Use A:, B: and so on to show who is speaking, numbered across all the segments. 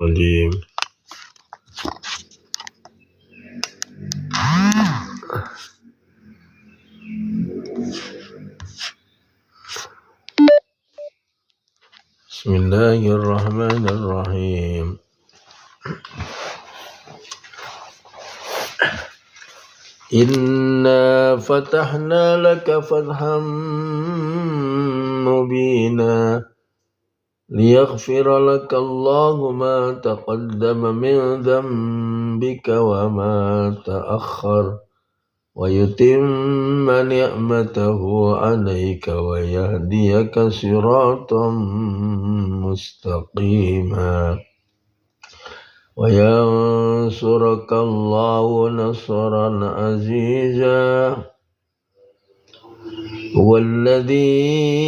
A: الرجيم. بسم الله الرحمن الرحيم. إنا فتحنا لك فتحا مبينا ليغفر لك الله ما تقدم من ذنبك وما تأخر ويتم نعمته عليك ويهديك صراطا مستقيما وينصرك الله نصرا عزيزا هو الذي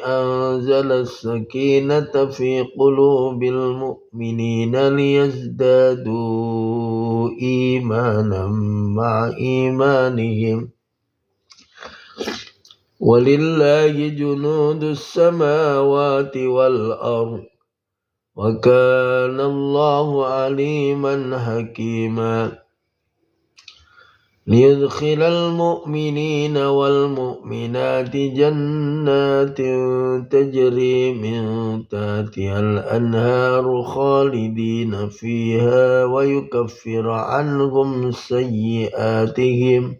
A: أنزل السكينة في قلوب المؤمنين ليزدادوا إيمانا مع إيمانهم ولله جنود السماوات والأرض وكان الله عليما حكيما ليدخل المؤمنين والمؤمنات جنات تجري من تحتها الأنهار خالدين فيها ويكفر عنهم سيئاتهم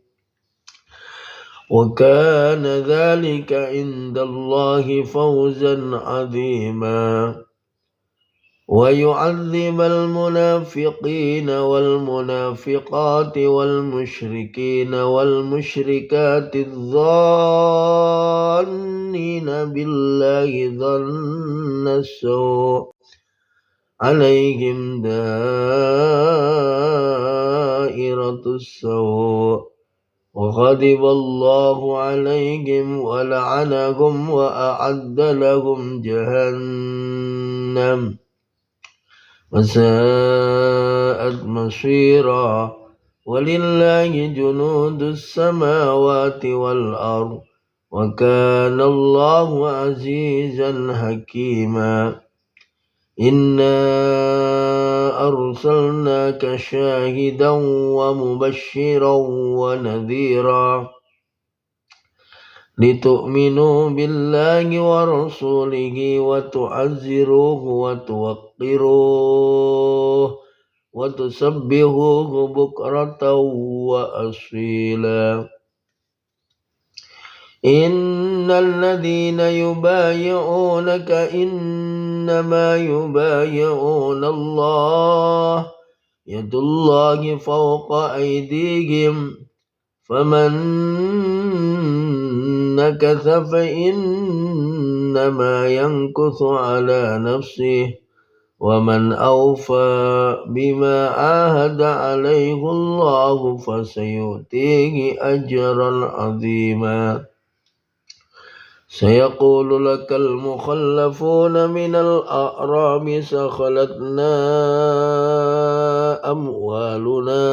A: وكان ذلك عند الله فوزا عظيما ويعذب المنافقين والمنافقات والمشركين والمشركات الظانين بالله ظن السوء عليهم دائرة السوء وغضب الله عليهم ولعنهم وأعد لهم جهنم وساءت مصيرا ولله جنود السماوات والأرض وكان الله عزيزا حكيما إنا أرسلناك شاهدا ومبشرا ونذيرا لتؤمنوا بالله ورسوله وتعزروه وتوقروه وتسبحوه بكرة وأصيلا إن الذين يبايعونك إنما يبايعون الله يد الله فوق أيديهم فمن نكث فإنما ينكث على نفسه ومن أوفى بما عاهد عليه الله فسيؤتيه أجرا عظيما سيقول لك المخلفون من الأعراب سخلتنا أموالنا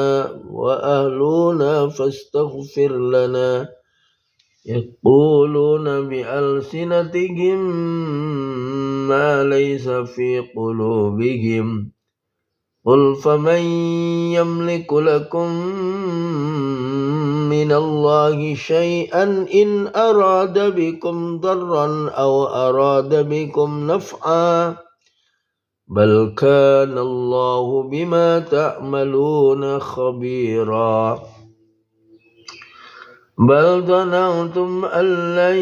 A: وأهلنا فاستغفر لنا يقولون بألسنتهم ما ليس في قلوبهم قل فمن يملك لكم من الله شيئا إن أراد بكم ضرا أو أراد بكم نفعا بل كان الله بما تعملون خبيرا بل ظننتم أن لن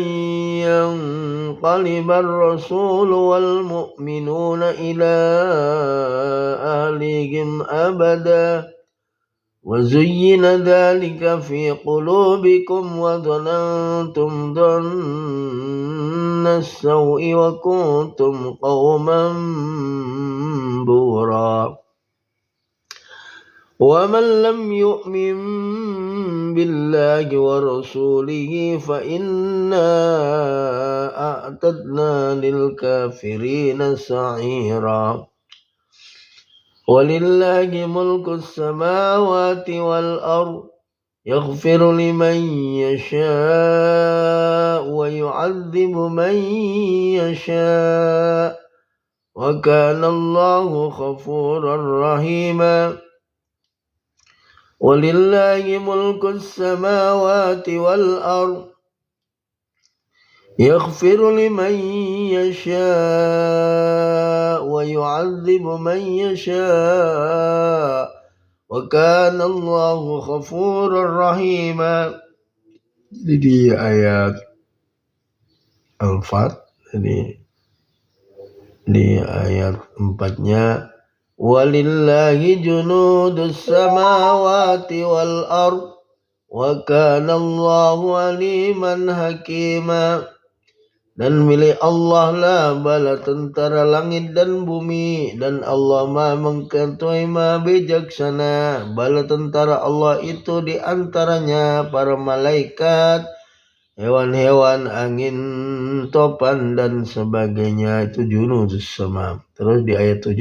A: ينقلب الرسول والمؤمنون إلى أهلهم أبدا وزين ذلك في قلوبكم وظننتم ظن السوء وكنتم قوما بورا ومن لم يؤمن بالله ورسوله فإنا أعتدنا للكافرين سعيرا ولله ملك السماوات والأرض يغفر لمن يشاء ويعذب من يشاء وكان الله غفورا رحيما ولله ملك السماوات والأرض يغفر لمن يشاء ويعذب من يشاء وكان الله غفورا رحيما. Jadi di ayat Al-Fat, di ayat 4-nya walillahi junudus samawati wal ard wa kana Allahu aliman hakima. Dan milik Allah lah bala tentara langit dan bumi, dan Allah maha mengetahui maha bijaksana. Bala tentara Allah itu diantaranya para malaikat, hewan-hewan, angin, topan dan sebagainya, itu junudus sama. Terus di ayat 7,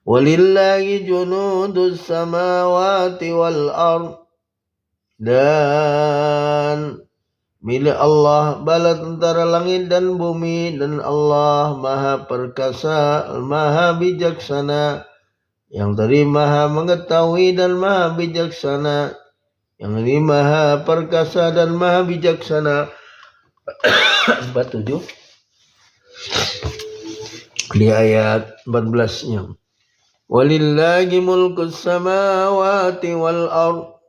A: walillahi junudus samawati wal ard, dan milik Allah bala tentara langit dan bumi, dan Allah maha perkasa, maha bijaksana. Yang tadi maha mengetahui dan maha bijaksana, yang ini maha perkasa dan maha bijaksana. 47 di ayat 14-nya, walillahi mulkus samawati wal ard,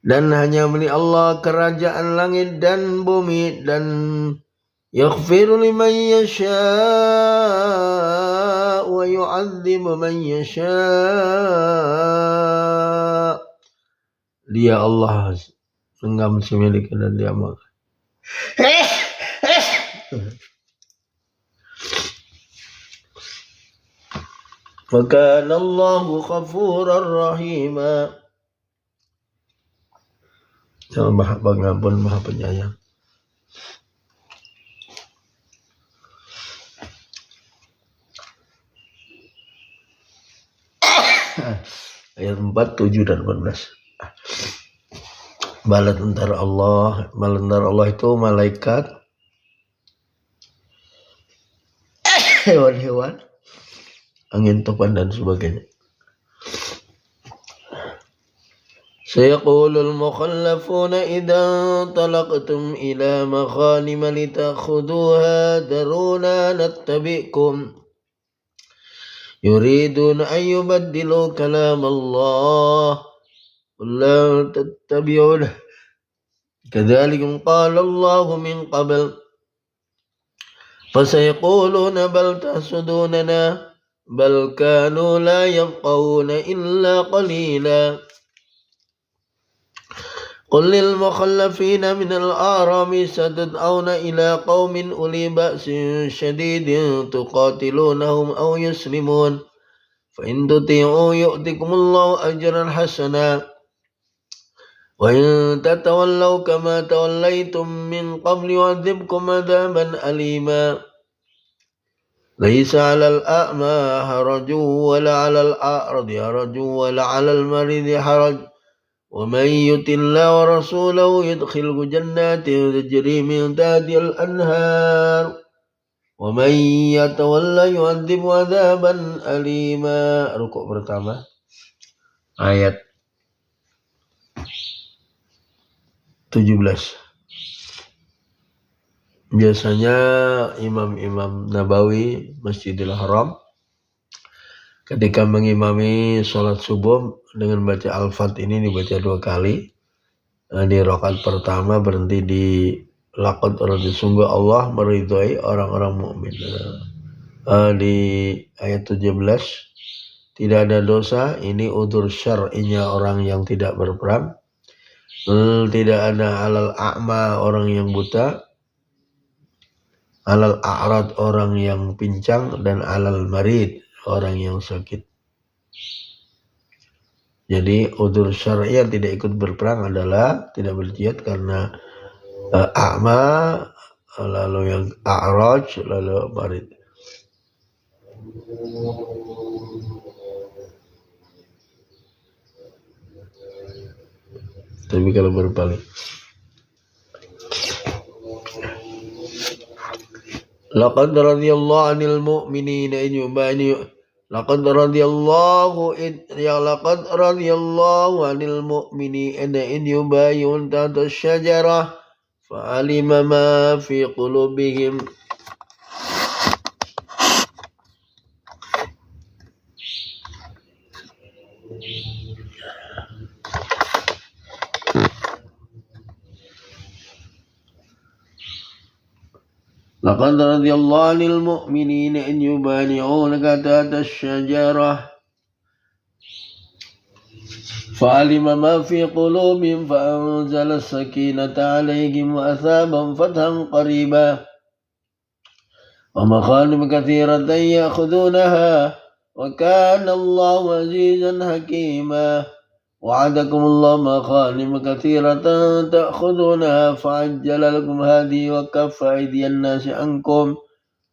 A: dan hanya milik Allah kerajaan langit dan bumi, dan yaghfiru liman yasha wa yu'adzibu man yasha. Dia Allah enggak memiliki dan dia maha. Wa kana Allahu ghafurar rahima. Yang maha pengampun, maha penyayang. Ayat 4, 7 dan 14. Bala tentara Allah itu malaikat, hewan-hewan, angin, topan dan sebagainya. سيقول المخلفون إذا انطلقتم إلى مغانم لتأخذوها ذرونا نتبعكم يريدون أن يبدلوا كلام الله قل لا تتبعون كذلك قال الله من قبل فسيقولون بل تحسدوننا بل كانوا لا يفقهون إلا قليلا قل للمخلفين من الأعراب ستدعون إلى قوم أولي بأس شديد تقاتلونهم أو يسلمون فإن تطيعوا يؤتكم الله أجرا حسنا وإن تتولوا كما توليتم من قبل يعذبكم عذابا أليما ليس على الأعمى حرج ولا على الأعرج حرج ولا على المريض حرج ومن يطع الله ورسوله يدخله جنات تجري من تحتها الأنهار ومن يتولى يعذب عذابا أليما. Rukuk pertama ayat 17. Biasanya imam-imam Nabawi Masjidil Haram ketika mengimami sholat subuh dengan baca Al-Fat ini dibaca 2 kali. Di rakaat pertama berhenti di laqad radhi, sungguh Allah meridhai orang-orang mukmin. Di ayat 17, tidak ada dosa, ini udzur syar'inya orang yang tidak berperang. Tidak ada alal a'ma, orang yang buta, alal a'rad, orang yang pincang, dan alal marid, orang yang sakit. Jadi udzur syar'i yang tidak ikut berperang adalah tidak berjihad karena a'ma, lalu yang a'raj, lalu marid. Tapi kalau berpaling Laqad radiyallahu 'anil mu'minina in yubayyi'u laqad radiyallahu 'anil mu'minina in yubayyi'un tahta asy-syajarah fa'alima ma fi qulubihim. Laqad radiyallahu 'anil mu'minina in yubayyi'unaka tahta asy-syajarah fa'alima ma fi qulubihim fa'anzala as-sakinata 'alaihim wa asabahum fathan qariba wa maghanim katsiratan ya'khudunaha wa kana Allahu 'azizan hakima. وعدكم الله مغانم كثيرة تأخذونها فعجل لكم هذه وكف أيدي الناس عنكم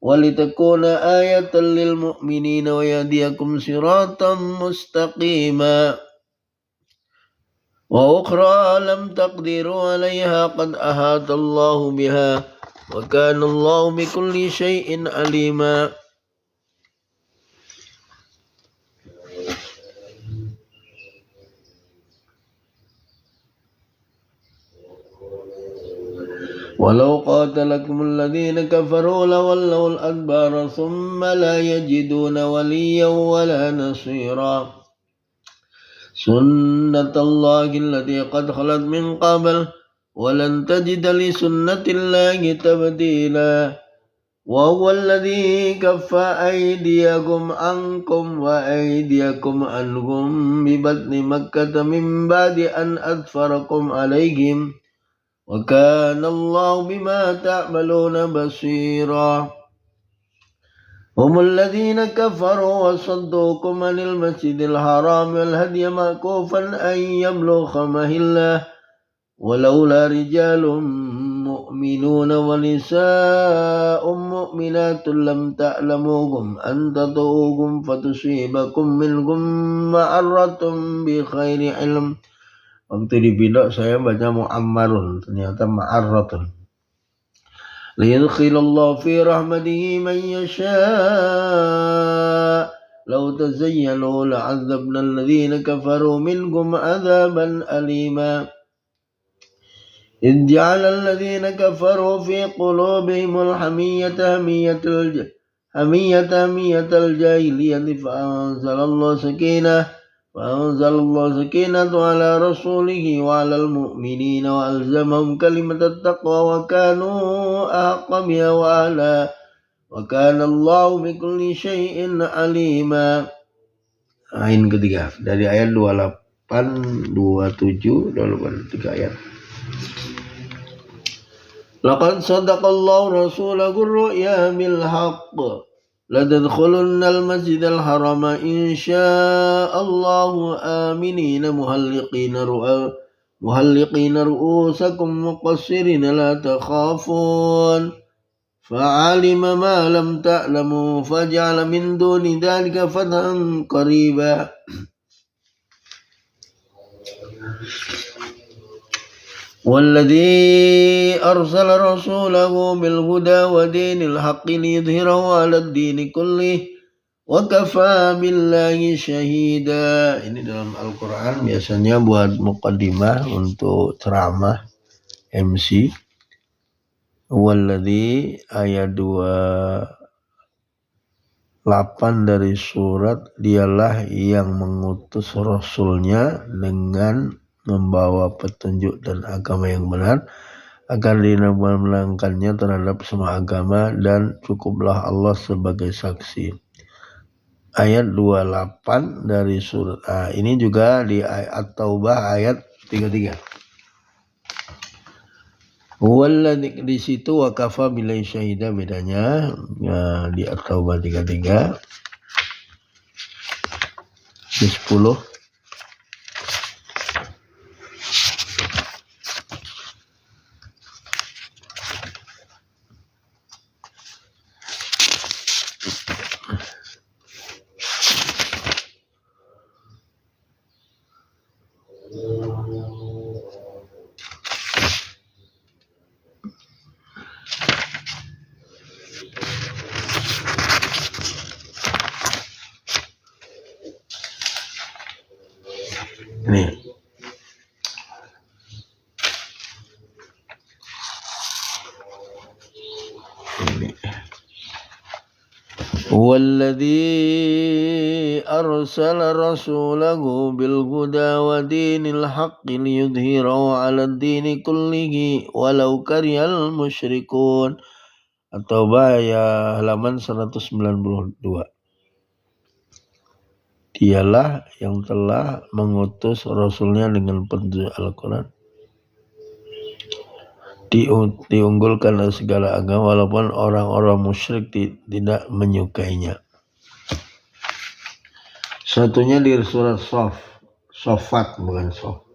A: ولتكون آية للمؤمنين ويهديكم صراطا مستقيما وأخرى لم تقدروا عليها قد أحاط الله بها وكان الله بكل شيء عليما. ولو قاتلكم الذين كفروا لولوا الأدبار ثم لا يجدون وليا ولا نصيرا سنة الله التي قد خلت من قبل ولن تجد لسنة الله تبديلا وهو الذي كف أيديكم عنكم وأيديكم عنهم ببطن مكة من بعد أن أظفركم عليهم وكان الله بما تعملون بصيرا هم الذين كفروا وصدوكم عن المسجد الحرام والهدي معكوفا أن يبلغ محله ولولا رجال مؤمنون ونساء مؤمنات لم تعلموهم أن تطؤوهم فتصيبكم منهم معرة بخير علم. Waktu di pindok saya baca mu'ammarun, ternyata ma'arratun. Liyudkhilallahu fi rahmatihi man yasha' law tazayyalu la'adzabna alladhina kafaru minkum 'adzaban alima. إذ جعل الذين كفروا في قلوبهم الحمية حمية الجاهلية فأنزل الله سكينة على رسوله وعلى المؤمنين وألزمهم كلمة التقوى وكانوا أحق بها وأهلها وكان الله بكل شيء عليما. Ain ketiga dari ayat 28, 27, 3 ayat. Laqad sadaqallahu rasulahu ar-ru'ya bil haqq لتدخلن المسجد الحرام إن شاء الله آمنين محلقين رؤوسكم مقصرين لا تخافون فعلم ما لم تعلموا فجعل من دون ذلك فتحا قريبا. والذي أرسل رسوله بالهدى ودين الحق ليظهره على الدين كله وكفى بالله شهيدا. Ini dalam Al-Quran biasanya buat muqaddimah untuk ceramah MC. Walladzi ayat 28 dari surat, dialah yang mengutus Rasulnya dengan membawa petunjuk dan agama yang benar agar dinamakannya terhadap semua agama dan cukuplah Allah sebagai saksi. Ayat 28 dari surat ini juga di ayat Taubah ayat 33. Walladzi di situ wa kafa billahi syahida, bedanya di At-Taubah 33 di 10. Ini. Walladzi arsala rasulahu bil huda wa dinil haqqi liyudhhirahu 'alad dini kullihi walau karihal musyrikun. At-Taubah ayat halaman 192. Dialah yang telah mengutus Rasulnya dengan petunjuk Al-Quran, diunggulkan dari segala agama walaupun orang-orang musyrik tidak menyukainya. Satunya di surat Sofat bukan Sof.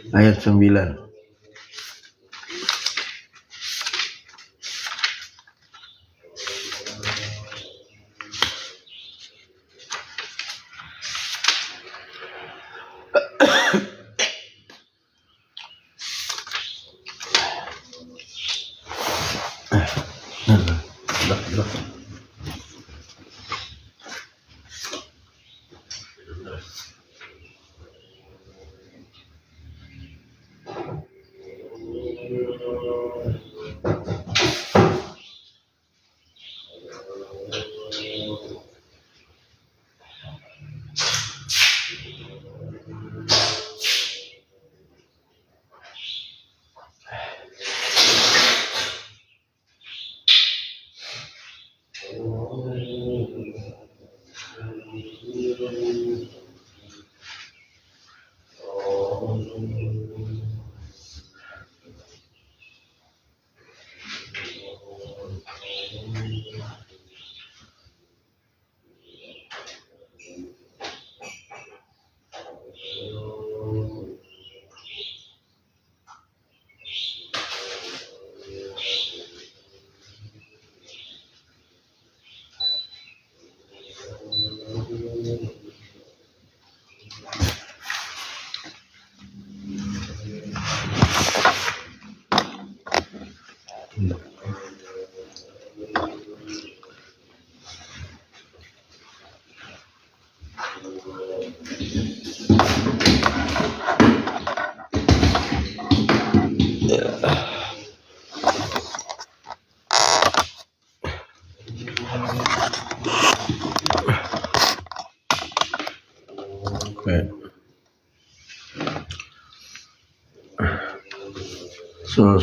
A: Ayat 9.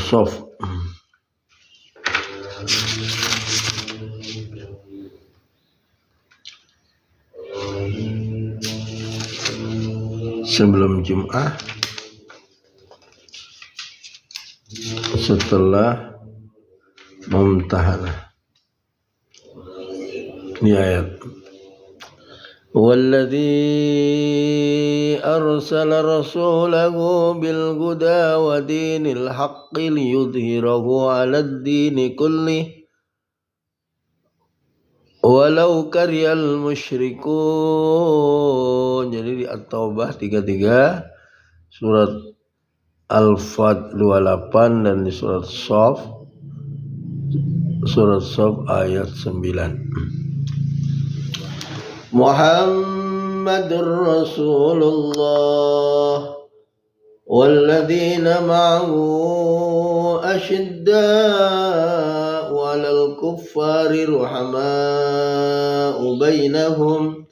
A: Sof. Sebelum Jum'ah, setelah Mumtahanah. Ini ayat. Walladzi arsala rasulahu bil huda wa dinil haqqi liyudhhirahu 'alad dini kullih walau karihal musyrikun. Jadi di At-Taubah 33, surat Al-Fat 28 dan di surat Sof ayat 9. Muhammadur Rasulullah walladzina ma'ahu asyidda'u 'alal kuffari ruhama'u bainahum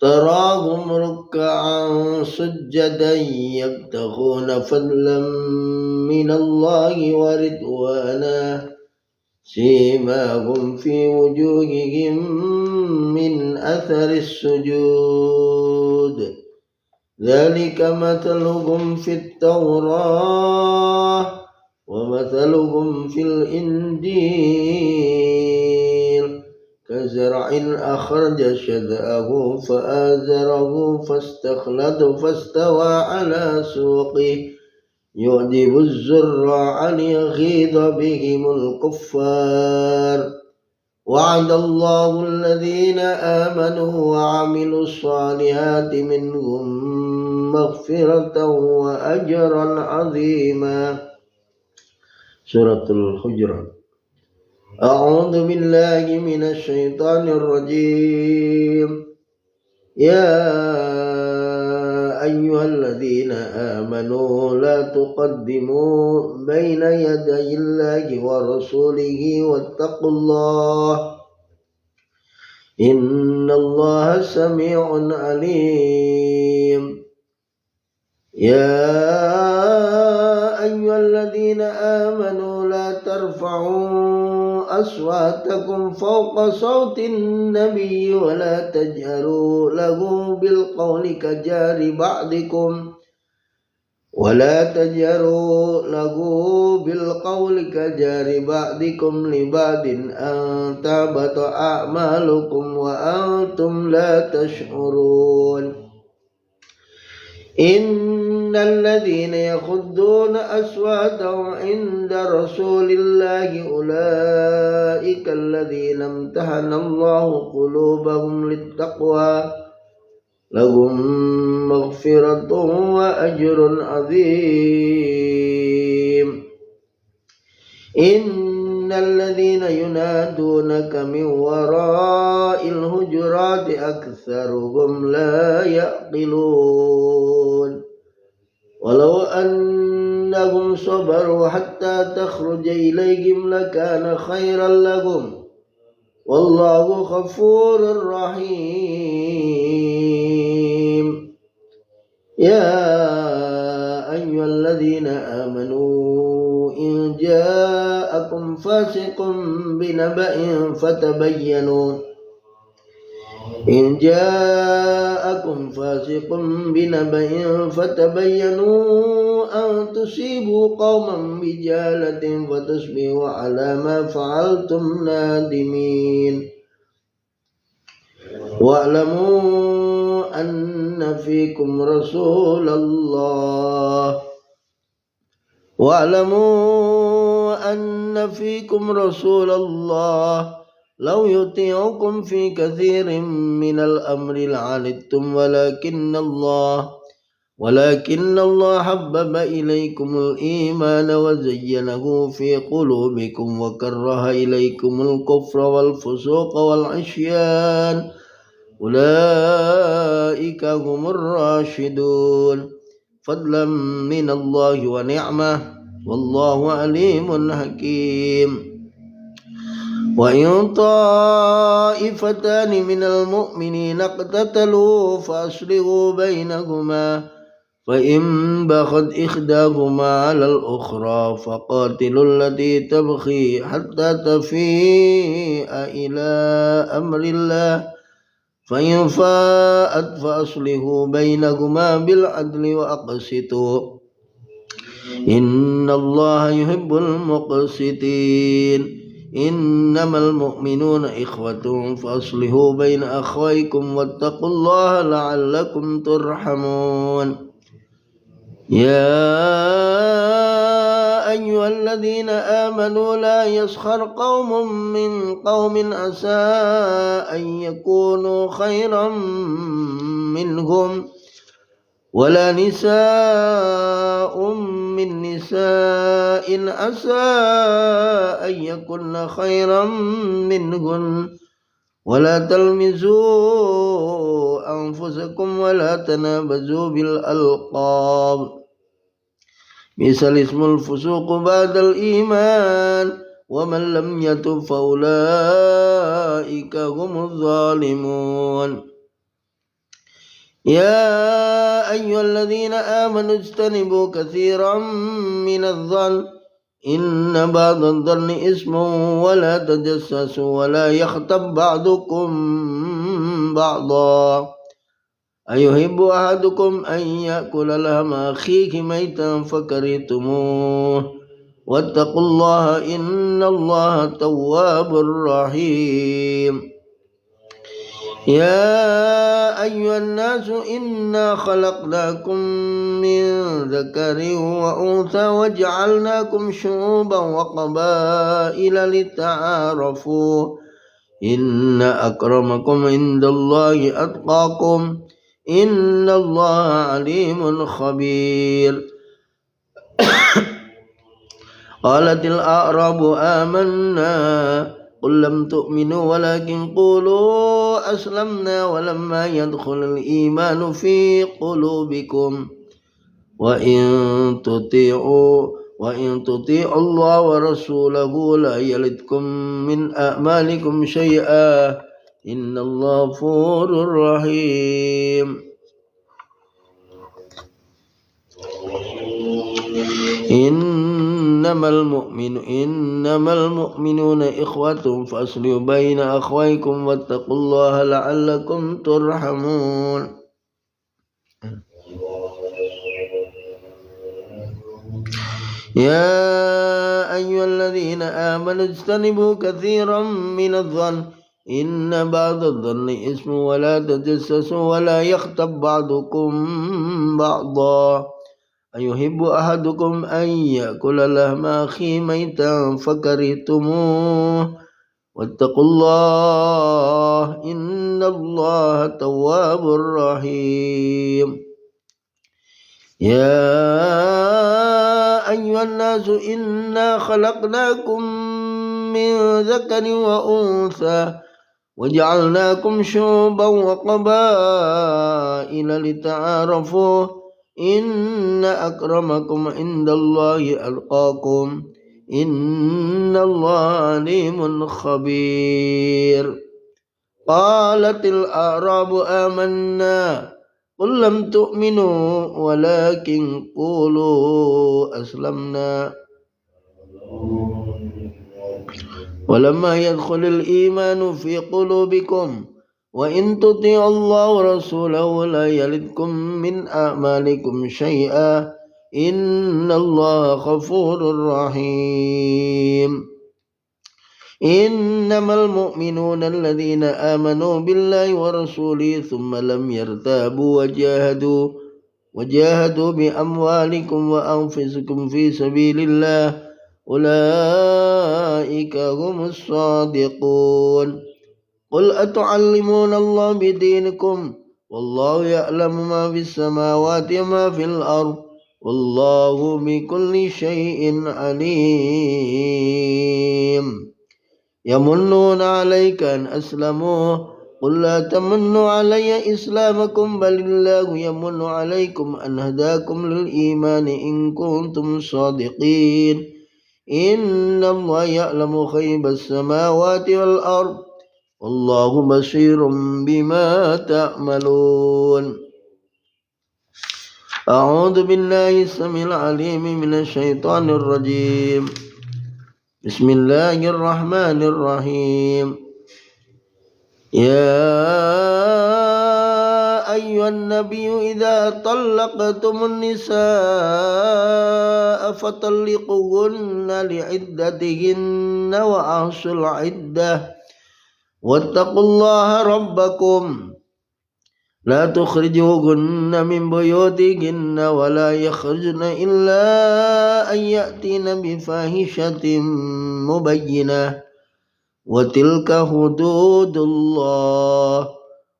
A: tarahum ruk'an sujjadan yabtaghuna fadlan minallahi wa ridwana simahum fi wujuhihim min atharis sujud dzalika mathaluhum fit Taurah wa mathaluhum fil Injil kazar'in akhraja shad'ahu fa'azarahu fastakhlada fastawa 'ala suqihi يعجب الزراع ليغيظ بهم الكفار وعد الله الذين آمنوا وعملوا الصالحات منهم مغفرة وأجرا عظيما. Suratul Hujurat أعوذ بالله من الشيطان الرجيم. يا أيها الذين آمنوا لا تقدموا بين يدي الله ورسوله واتقوا الله إن الله سميع عليم. يا أيها الذين آمنوا لا ترفعوا أصواتكم فوق صوت النبي ولا تجهروا له بالقول كجار بعضكم لبعض أن تهبط أعمالكم وأنتم لا تشعرون. إن الذين يخضون أصواتهم عند رسول الله أولئك الذين امتحن الله قلوبهم للتقوى لهم مغفرة وأجر عظيم. إن الذين ينادونك من وراء الحجرات أكثرهم لا يعقلون. ولو أنهم صبروا حتى تخرج إليهم لكان خيرا لهم والله غفور رحيم. يا أيها الذين آمنوا إن جاءكم فاسق بنبأ فتبينوا أن تصيبوا قوما بجهالة فتصبحوا على ما فعلتم نادمين. واعلموا أن فيكم رسول الله لو يطيعكم في كثير من الأمر لعنتم ولكن الله حبب إليكم الإيمان وزينه في قلوبكم وكره إليكم الكفر والفسوق والعصيان أولئك هم الراشدون فضلا من الله ونعمة والله عليم حكيم. وإن طائفتان من المؤمنين اقتتلوا فأصلحوا بينهما فإن بغت إحداهما على الأخرى فقاتلوا التي تبغي حتى تفيء إلى أمر الله فإن فاءت فأصلحوا بينهما بالعدل وأقسطوا إن الله يحب المقسطين. إنما المؤمنون إخوة فأصلحوا بين أخويكم واتقوا الله لعلكم ترحمون. يا أيها الذين آمنوا لا يسخر قوم من قوم عسى أن يكونوا خيرا منهم ولا نساء من نساء عسى أن يكن خيرا منهن ولا تلمزوا أنفسكم ولا تنابزوا بالألقاب بئس الاسم الفسوق بعد الإيمان ومن لم يتب فأولئك هم الظالمون. يا أيها الذين آمنوا اجتنبوا كثيرا من الظن إن بعض الظن إثم ولا تجسسوا ولا يغتب بعضكم بعضا أيحب أحدكم أن يأكل لحم أخيه ميتا فكرهتموه واتقوا الله إن الله تواب رحيم. يا أيها الناس إنا خلقناكم من ذكر وأنثى وجعلناكم شعوبا وقبائل لتعارفوا إن أكرمكم عند الله أتقاكم إن الله عليم خبير. Qalatil a'rabu amanna qul lam tu'minu walakin qulu aslamna walamma yadkhulul imanu fi qulubikum wa in tuti'u Allah wa rasulahu la yalidkum min a'malikum syai'a innallaha ghafurur rahim. innamal mu'minuna ikhwatun faslihu baina akhwaykum wattaqullaha la'allakum turhamun. Ya ayyuhalladzina amanu ijtanibu katsiran minadh-dhanni inna ba'dadh-dhanni ismun wa la tajassasu wa la yaghtab ba'dukum ba'dha ayuhibbu ahadukum an ya'kula lahma akhihi maytan fakarihtumuh wattaqullaha innallaha tawwabur rahim. Ya ayyuhan nasu inna khalaqnakum min dzakarin wa untha waja'alnakum syu'uban wa qabaila lita'arafu inna akramakum indallahi atqakum innallaha alimun khabir. Qalatil a'rabu amanna qul lam tu'minu walakin qulu aslamna walamma yadkhulul imanu fi qulubikum wa in tuti'u Allah wa rasulahu la yalidkum min a'malikum syai'a innallaha ghafurur rahim. Innamal mu'minuna alladhina amanu billahi wa rasulihi thumma lam yartabu wajahadu bi amwalikum wa anfusikum fi sabilillah ulaika humus shadiqun. Qul atu'allimuna Allah bidinikum wallahu ya'lamu ma fis samawati wa ma fil ard wallahu bikulli syai'in alim. Yamunnuna 'alaika an aslamu qul la tamunnu 'alayya islamakum balillahu yamunnu 'alaikum an hadakum lil imani in kuntum shadiqin. Inna Allah ya'lamu ghaibas samawati wal ard wallahu basirun bima ta'malun. A'udzu billahi samil alim minasy syaithanir rajim. Bismillahirrahmanirrahim. Ya ayyuhan nabiyyu idza talaqtumun nisaa fatalliquhunna li'iddatihinna wa ahsul 'iddah wattaqullaha rabbakum la tukhrijuhunna min buyutihinna wa la yakhrujna illa an ya'tina bi fahishatin mubayyinah wa tilka hududullah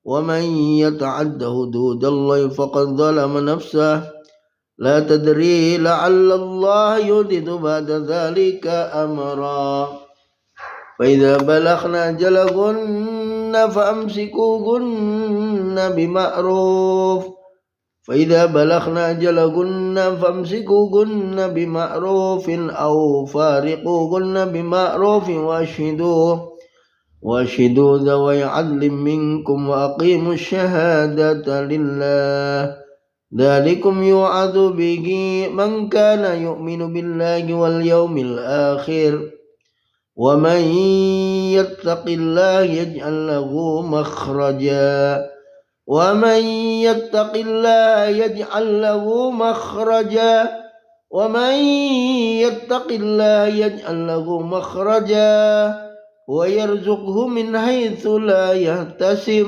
A: wa man yata'adda hududallahi faqad zalama nafsahu la tadri la'alla Allah yuhdithu ba'da dhalika amra. فإذا بلغنا أجلهن فأمسكوهن بمعروف أو فارقوهن بمعروف واشهدوا ذوي عدل منكم وأقيموا الشهادة لله ذلكم يوعظ به من كان يؤمن بالله واليوم الآخر ومن يتق الله يجعل له مخرجا ويرزقه من حيث لا يحتسب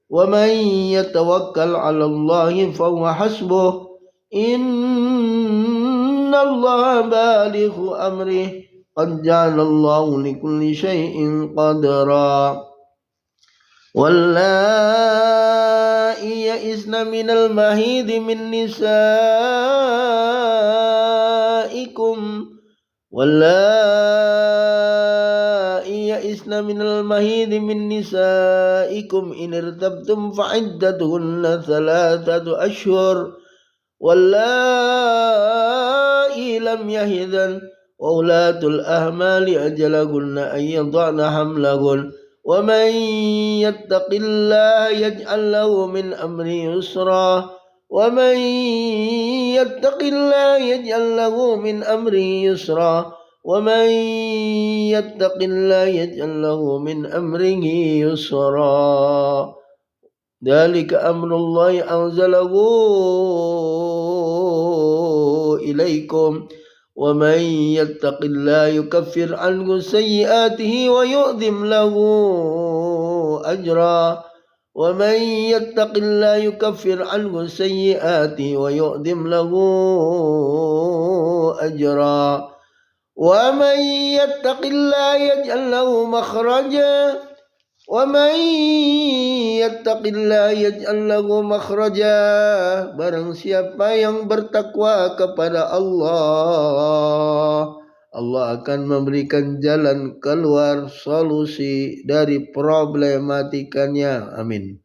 A: ومن يتوكل على الله فهو حسبه إن الله بالغ أمره قد جعل الله لكل شيء قدرا. واللائي يئسن من المحيض من نسائكم Wallai ya'isna minal mahidi min nisaikum in irtabtum fa'iddatuhunna thalathatu ashhur wallai lam yahidan wa ulatul ahmali ajalahunna an yad'na hamlahun wa man yattaqillaha yaj'al lahu min amri yusra ومن يتق الله يجعل له من أمره يسرا ومن يتق الله يجعل له من أمره يسرا ذلك أمر الله أنزله إليكم ومن يتق الله يكفر عنه سيئاته ويؤذم له أجرا ومن يتق الله يكفر عنه سيئاته ويؤذم له أجرا ومن يتق الله يجعل له مخرجا ومن يتق الله يجعل له مخرجا barang siapa yang bertakwa kepada Allah Allah akan memberikan jalan keluar solusi dari problematikanya. Amin.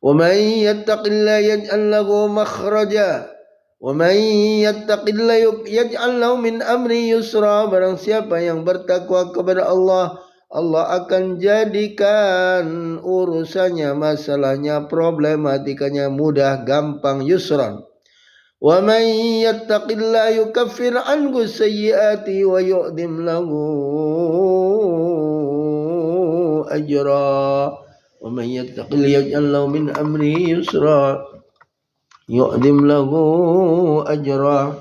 A: Wa may yattaqillaha yaj'al lahu makhraja wa may yattaqillaha yaj'al lahu min amri yusra. Barang siapa yang bertakwa kepada Allah, Allah akan jadikan urusannya, masalahnya, problematikanya mudah, gampang, yusran. Wa man yattaqillaha yukaffir anhu sayyi'ati wa yu'dim lahu ajra wa man yattaqillaha yaj'al lahu min amrihi yusra yu'dim lahu ajra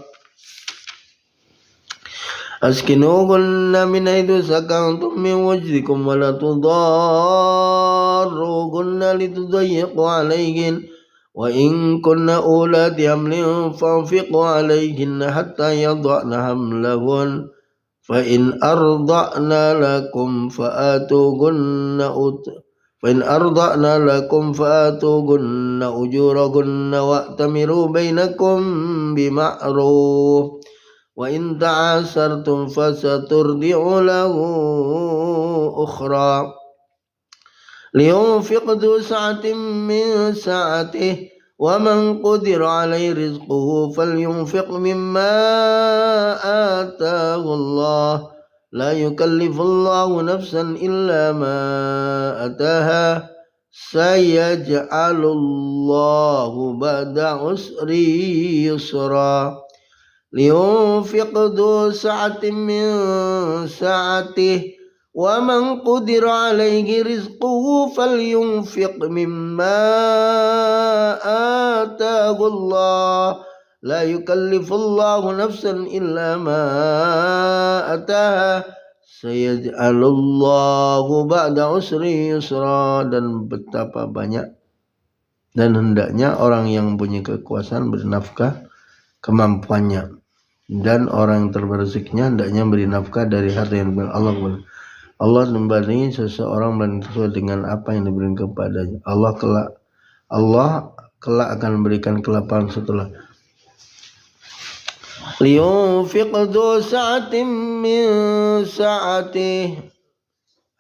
A: askinuhunna min haitsu sakantum min wajdikum wa la tudarruhunna litudayyiqu 'alayhin wa in kunna ulati hamlin fanfiqu alayhinna hatta yad'na hamlahun fa in arda'na lakum fa'atuhunna ujurahunna wa'tamiru bainakum bima'ruf wa in ta'asartum fasaturdi'u lahu ukhra لينفق ذو سعة من سعته ومن قدر عليه رزقه فلينفق مما آتاه الله لا يكلف الله نفسا إلا ما آتاها سيجعل الله بعد عسر يسرا لينفق ذو سعة من سعته ومن قدر عليه رزقه فلينفق مما آتاه الله لا يكلف الله نفسا إلا ما آتاها سيجعل الله بعد عسر يسرا. Dan betapa banyak dan hendaknya orang yang punya kekuasaan bernafkah kemampuannya, dan orang yang terberezeknya hendaknya beri nafkah dari harta yang Allah memberi seseorang dan sesuai dengan apa yang diberikan kepadanya. Allah kelak akan memberikan kelapangan setelah. Liyunfiq dzu sa'atin min sa'atih.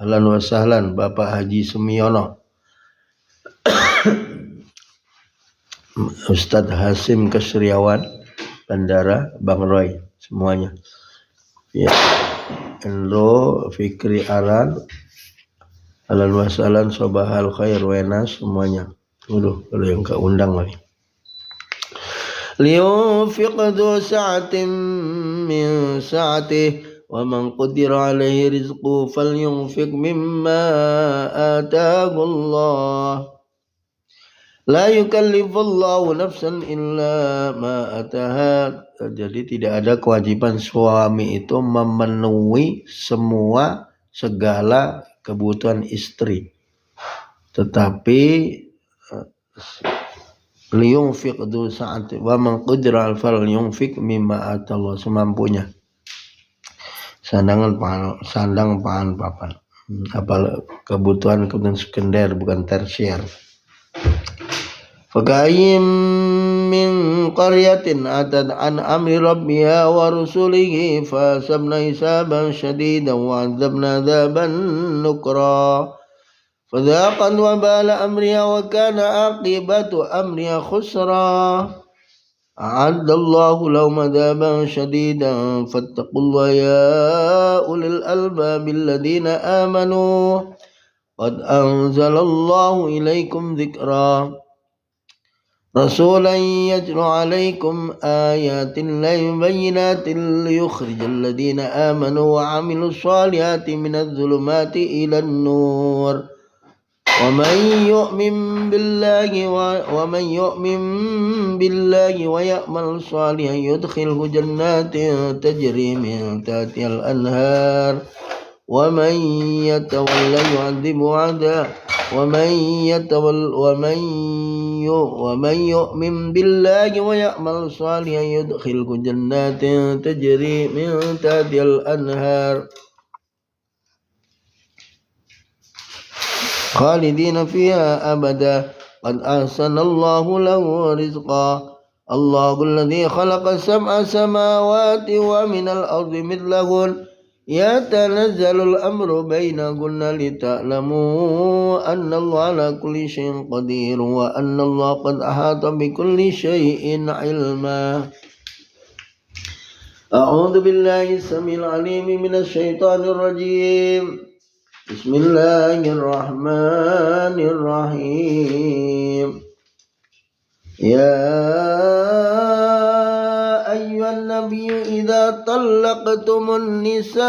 A: Ahlan wa sahlan Bapak Haji Semiono. Ustadz Hasim Kesriawan, Bandara Bang Roy, semuanya. Ya. Enro, Fikri Aran, Ahlan wa sahlan Sobahal Khair Wenas, semuanya. Kalau yang keundang lagi. Liyunfiq dzu sa'atin min sa'atih wa man qadira 'alaihi rizquhu falyunfiq mimma ataahu Allah. La yukallifullahu nafsan illa ma ataha. Jadi tidak ada kewajiban suami itu memenuhi segala kebutuhan istri. Tetapi liyunfiq dzu sa'ati wa man qadira falyunfiq mimma atallah, semampunya. Sandang pangan papan. Apa kebutuhan sekunder bukan tersier. فكأين من قرية أتت عن أمر ربها ورسله فحسبنا حسابا شديدا وعذبنا عذابا نكرا فذاقت وبال أمرها وكان عاقبة أمرها خسرا أعد الله لهم عذابا شديدا فاتقوا الله يا أولي الألباب الذين آمنوا قد أنزل الله إليكم ذكرا رسولا يتلو عليكم آيات الله بينات ليخرج الذين آمنوا وعملوا الصالحات من الظلمات إلى النور ومن يؤمن بالله ويأمل صالحا يدخله جنات تجري من تحتها الأنهار ومن يتولى يعذبه عذابا ومن يؤمن بالله ويأمل صالحا يدخله جنات تجري من تحتها الأنهار خالدين فيها أبدا قد أحسن الله له رزقا الله الذي خلق 7 سماوات ومن الأرض مثلهن يتنزل الأمر بينهن لتعلموا أن الله على كل شيء قدير وأن الله قد أحاط بكل شيء علما. أعوذ بالله السميع العليم من الشيطان الرجيم. بسم الله الرحمن الرحيم. يا أيها النبي إذا طلقتم النساء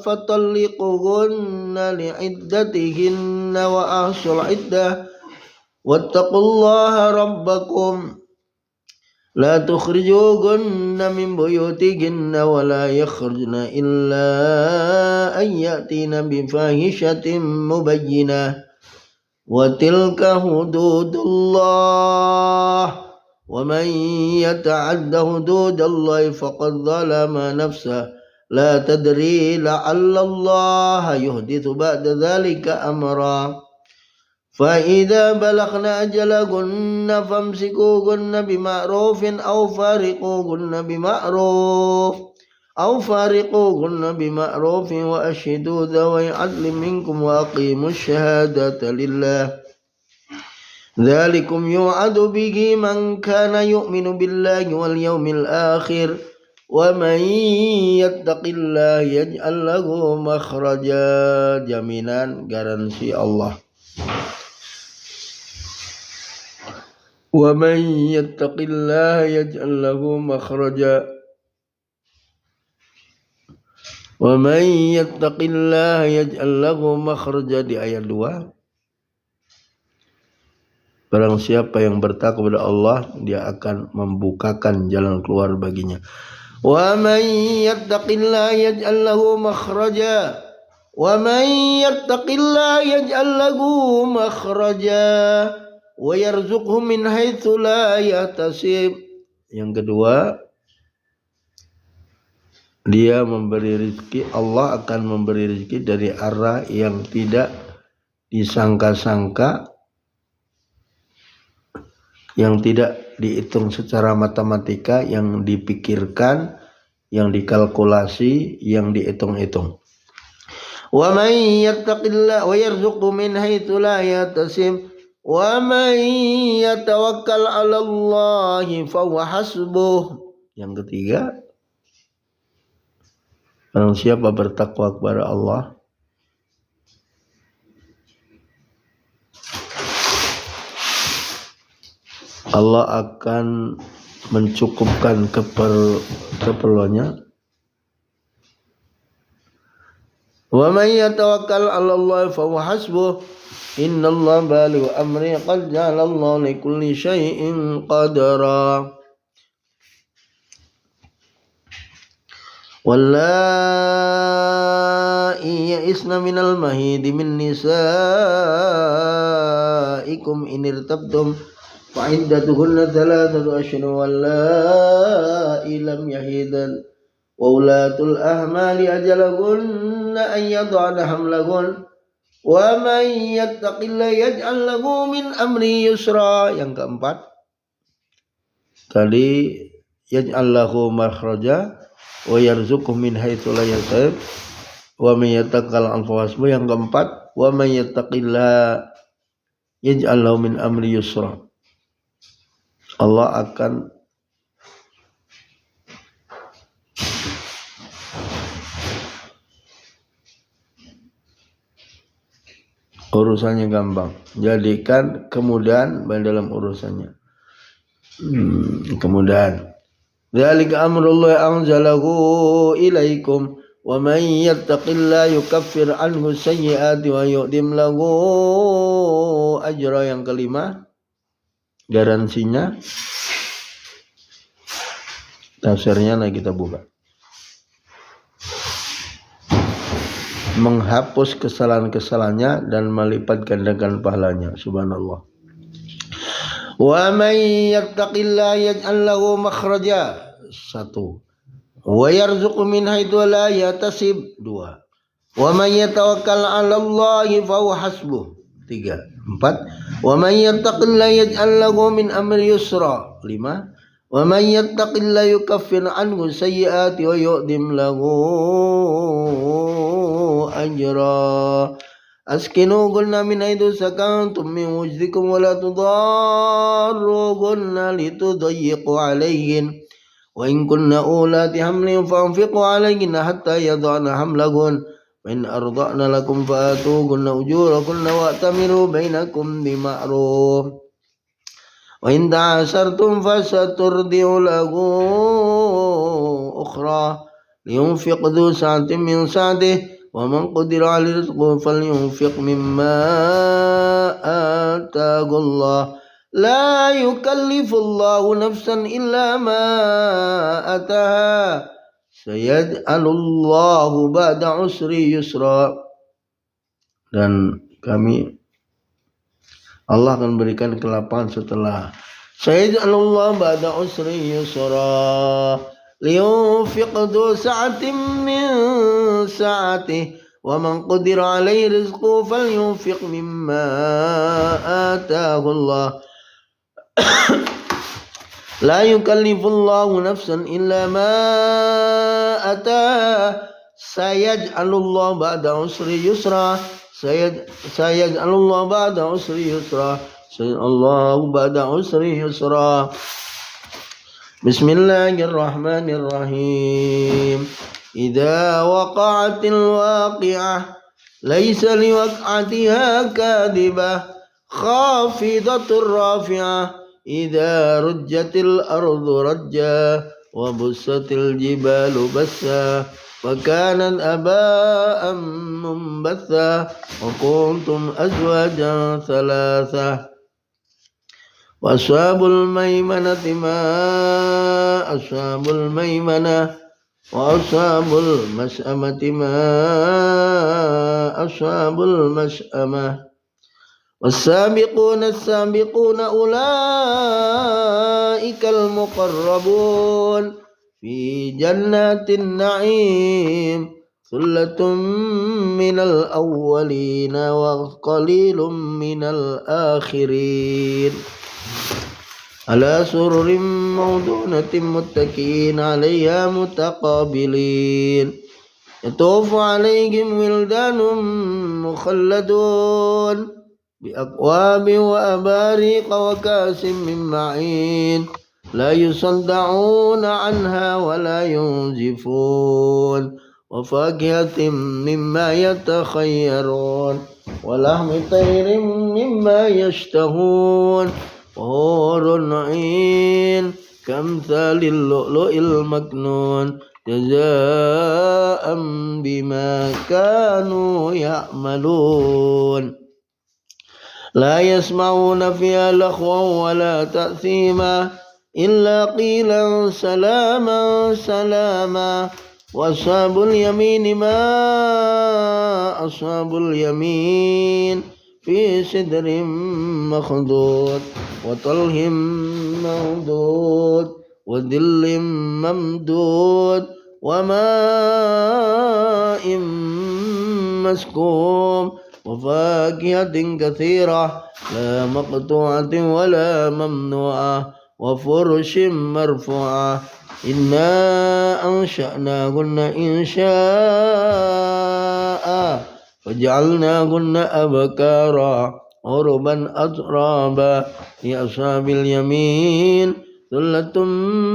A: فطلقوهن لعدتهن وأحصوا العدة واتقوا الله ربكم لا تخرجوهن من بيوتهن ولا يخرجن إلا أن يأتين بفاحشة مبينة وتلك حدود الله ومن يتعد حدود الله فقد ظلم نفسه لا تدري لعل الله يحدث بعد ذلك أمرا فإذا بلغن أجلهن فامسكوهن بمعروف أو فارقوهن بمعروف وأشهدوا ذوي عدل منكم وأقيموا الشهادة لله ذلكم يوعظ به من كان يؤمن بالله واليوم الآخر ومن يتق الله يجعل له مخرجا. Jaminan garansi Allah. وَمَنْ يَتَّقِ اللَّهَ يَجْعَلْ لَهُ مَخْرَجًا وَمَنْ يَتَّقِ اللَّهَ يَجْعَلْ لَهُ مَخْرَجًا di ayat 2. Barang siapa yang bertakwa kepada Allah, dia akan membukakan jalan keluar baginya. وَمَنْ يَتَّقِ اللَّهَ يَجْعَلْ لَهُ مَخْرَجًا وَمَنْ يَتَّقِ اللَّهَ يَجْعَلْ لَهُ مَخْرَجًا وَيَرْزُقْهُ مِنْ حَيْثُ لَا يَحْتَسِبُ. Yang kedua, dia memberi rezeki, Allah akan memberi rezeki dari arah yang tidak disangka-sangka, yang tidak dihitung secara matematika, yang dipikirkan, yang dikalkulasi, yang dihitung-hitung. Wa may yattaqillaha wa yarzuqhu min haitsu la yahtasib wa may yatawakkal 'ala Allahi fa huwa hasbuh. Yang ketiga, barang siapa bertakwa kepada Allah, Allah akan mencukupkan keperluannya. Wa may yatawakkal 'ala Allah fa huwa hasbuh. Innallaha balighu amri qad ja'ala Allahu li kulli syai'in qadara. Wallai ya'isna minal mahidi min nisaikum in irtabtum fa'iddatuhunna thalathatu ashhurin wallai lam yahidan wa ulatul ahmali ajalahunna an yad'ana hamlahun Wa may yattaqillaha yaj'al lahu min amri yusra. Yang keempat tadi yaj'al lahu makhraja wa yarzuqhu min haitsu la yahtasib wa may yattaqillaha anfasbu. Yang keempat wa may yattaqillaha yaj'al lahu min amri yusra. Allah akan urusannya gampang, jadikan kemudahan dalam urusannya. Kemudahan. Dzalika amrullah anzalahu ilaikum wa man yattaqillaha yukaffir anhu sayyi'ati wa yu'dim lahu ajra. Yang kelima garansinya, tafsirnya nah kita buka. Menghapus kesalahan-kesalahannya dan melipat gandakan pahalanya. Subhanallah. Wa may yattaqillaha yaj'al lahu makhraja. 1. Wa yarzuqhu min haitsu la yahtasib. 2. Wa may yatawakkal 'ala Allahi fa huwa hasbuh. 3. 4. Wa may yattaqillaha yaj'al lahu min amri yusra. 5. Wa may yattaqillaha yukaffir 'anhu sayyi'ati wa yu'dim lahu ajra. Askinuhunna min haitsu sakantum min wujdikum wa la tudarruhunna litudayyiqu 'alayhin wa in kunna ulati hamlin fanfiqu 'alayhinna hatta yad'ana hamlahun wa in arda'na lakum fa'atuhunna ujurakunna wa'tamiru bainakum bima'ruf wa in ta'asartum fasaturdi'u lahu ukhra liyunfiq dhu sa'atin min sa'atihi wa man qadira 'alaihi rizquhu falyunfiq mimma ataahu Allah. La yukallifullahu nafsan illa ma ataha. Sayaj'alullahu ba'da usri yusra. Dan Allah akan berikan kelapangan setelah. Sayaj'alullahu ba'da usri yusra. Liyunfiq dhu sa'atin min sa'atihi wa man qadira 'alaihi rizquhu falyunfiq mimma ataahu Allah. La yukallifullahu nafsan illa ma ataha. Sayaj'alullahu ba'da usri yusra. Sayaj'alullahu ba'da usri yusra. Sayaj'alullahu ba'da usri yusra. Bismillahirrahmanirrahim. Idza waqa'atil waqi'ah laisa liwaq'atiha kadhibah khafidatur rafi'ah. Idza rujjatil ardu rajja wa bussatil jibalu bassa wa kanat aba'an munbatha wa kuntum azwajan thalatha. Wa ashabul maimanati ma ashabul maimanah wa ashabul mas'amati ma ashabul mas'amah. Was-sabiquna as-sabiquna ulaikal muqarrabun fi jannatin na'im thullatun minal awwalina wa qalilun minal akhirin. Ala sururin mawdunatin muttaki'in 'alayha mutaqabilin. Yatufu 'alayhim wildanun mukhalladun biaqwabin wa abariqa wa kasim min ma'in la yusadda'una 'anha wa la yunzifun wa fakihatin mimma yatakhayyarun wa lahmi tayrin mimma yashtahun wa hurun 'ain kamthalil lu'lu'il maknun jazaa'an bima kanu ya'malun. La yasma'una fiha laghwan wa la ta'thima illa qilan salaman salama. Wa ashabul yamini ma ashabul yamin fi sidrin makhdud wa talhim mamdud wa dhillim mamdud wa ma'in maskum وفاكهة كثيرة لا مقطوعة ولا ممنوعة وفرش مرفوعة إنا أنشأناهن إنشاء فجعلناهن أبكارا عربا أترابا لأصحاب اليمين ثلة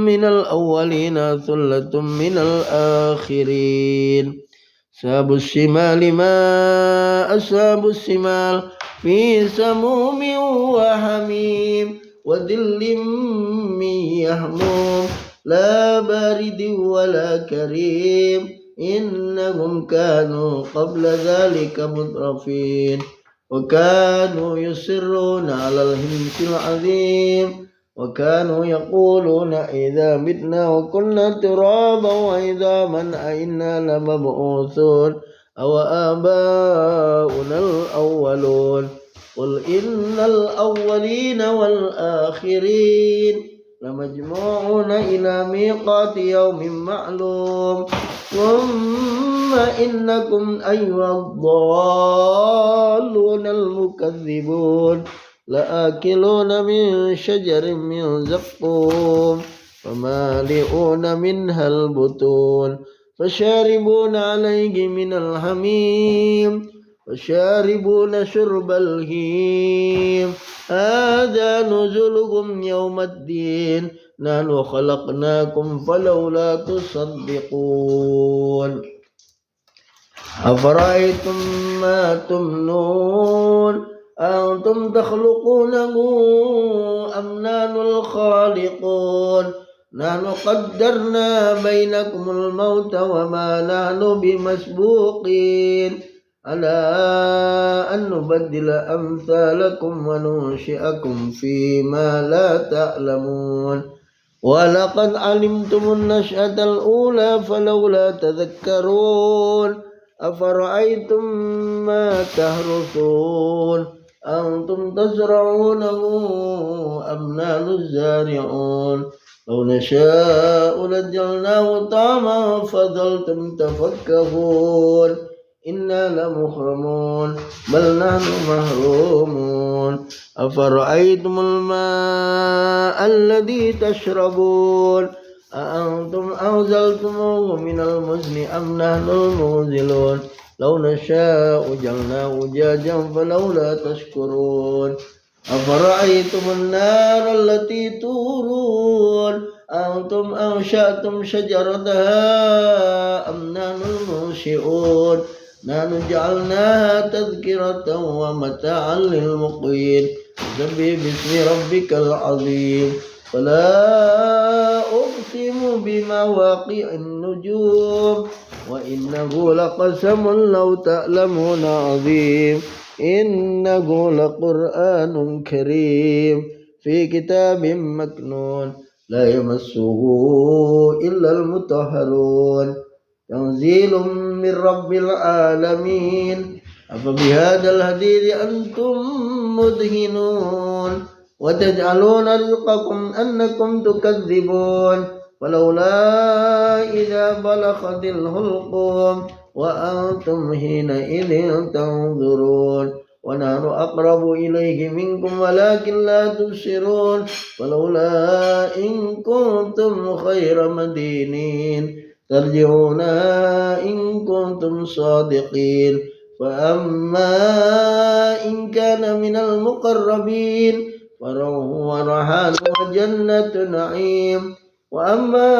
A: من الأولين ثلة من الآخرين أصحاب الشمال ما أصحاب الشمال في سموم وحميم وظل من يحموم لا بارد ولا كريم إنهم كانوا قبل ذلك مترفين وكانوا يصرون على الحنث العظيم وكانوا يقولون إذا متنا وكنا ترابا وعظاما أئنا لمبعوثون أو آباؤنا الأولون قل إن الأولين والآخرين لمجموعون إلى ميقات يوم معلوم ثم إنكم أيها الضالون المكذبون لآكلون من شجر من زقوم فمالئون منها البطون فشاربون عليه من الحميم وشاربون شرب الهيم هذا نزلهم يوم الدين نحن خلقناكم فلولا تصدقون أفرأيتم ما تمنون أنتم تخلقونه أم نحن الخالقون نحن قدرنا بينكم الموت وما نحن بمسبوقين على أن نبدل أمثالكم وننشئكم فيما لا تعلمون ولقد علمتم النشأة الأولى فلولا تذكرون أفرأيتم ما تحرثون أنتم تزرعونه أم نحن الزارعون لو نشاء لجعلناه طعاما فظلتم تفكهون إنا لمحرمون بل نحن محرومون أفرأيتم الماء الذي تشربون أأنتم أنزلتموه من المزن أم نحن المنزلون لو نشاء جعلناه أجاجا فلولا تشكرون أفرأيتم النار التي تورون أنتم أنشأتم شجرتها أم نحن المنشئون نحن جعلناها تذكرة ومتاعا للمقوين سبح باسم ربك العظيم فلا أقسم بمواقع النجوم وإنه لقسم لو تعلمون عظيم إنه لقرآن كريم في كتاب مكنون لا يمسه إلا المطهرون تنزيل من رب العالمين أفبهذا الحديث أنتم مدهنون وتجعلون رزقكم أنكم تكذبون ولولا إذا بلغت الحلقوم وأنتم حينئذ تنظرون ونحن أقرب إليه منكم ولكن لا تبصرون ولولا إن كنتم خير مدينين ترجعونها إن كنتم صادقين فأما إن كان من المقربين فروح وريحان وجنة نعيم وأما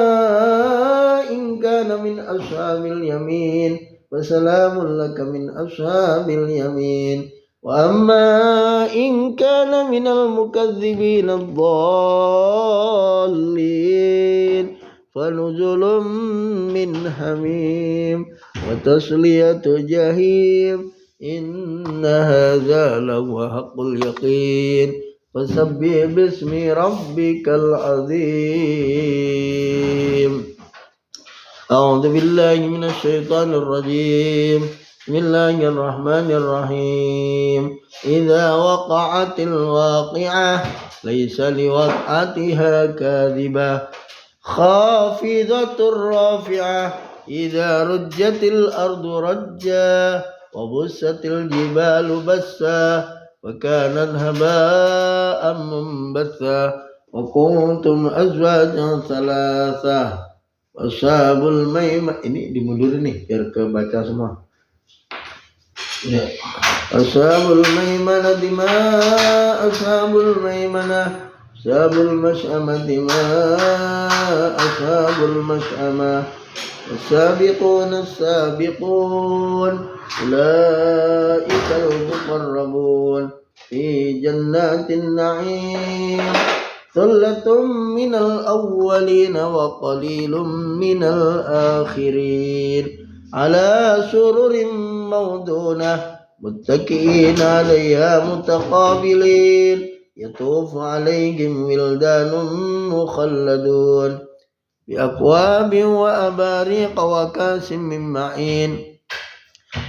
A: إن كان من أصحاب اليمين فسلام لك من أصحاب اليمين وأما إن كان من المكذبين الضالين فنزل من حميم وتصلية جحيم إن هذا لهو حق اليقين فسبح باسم ربك العظيم أعوذ بالله من الشيطان الرجيم بسم الله الرحمن الرحيم إذا وقعت الواقعة ليس لوقعتها كاذبة خافضة رافعة إذا رجت الأرض رجا وبست الجبال بسا فكانت هباء منبثا وكنتم أزواجا ثلاثة Ashabul Maimanah. Ini dimundurin nih biar kebaca semua. Ya. Ashabul Maimanah ma Ashabul Maimanah Ashabul Mash'amah ma Ashabul Mash'amah As-sabiqun as-sabiqun Ulaika al-muqarrabun Fi jannatin na'im Thullatun minal awwalina wa qalilun minal akhirin Ala sururin mawdunah Muttaki'ina alayha mutaqabilin Yatufu alayhim wildanun mukhalladun Biakwabin wa abariqa wa kasim min ma'in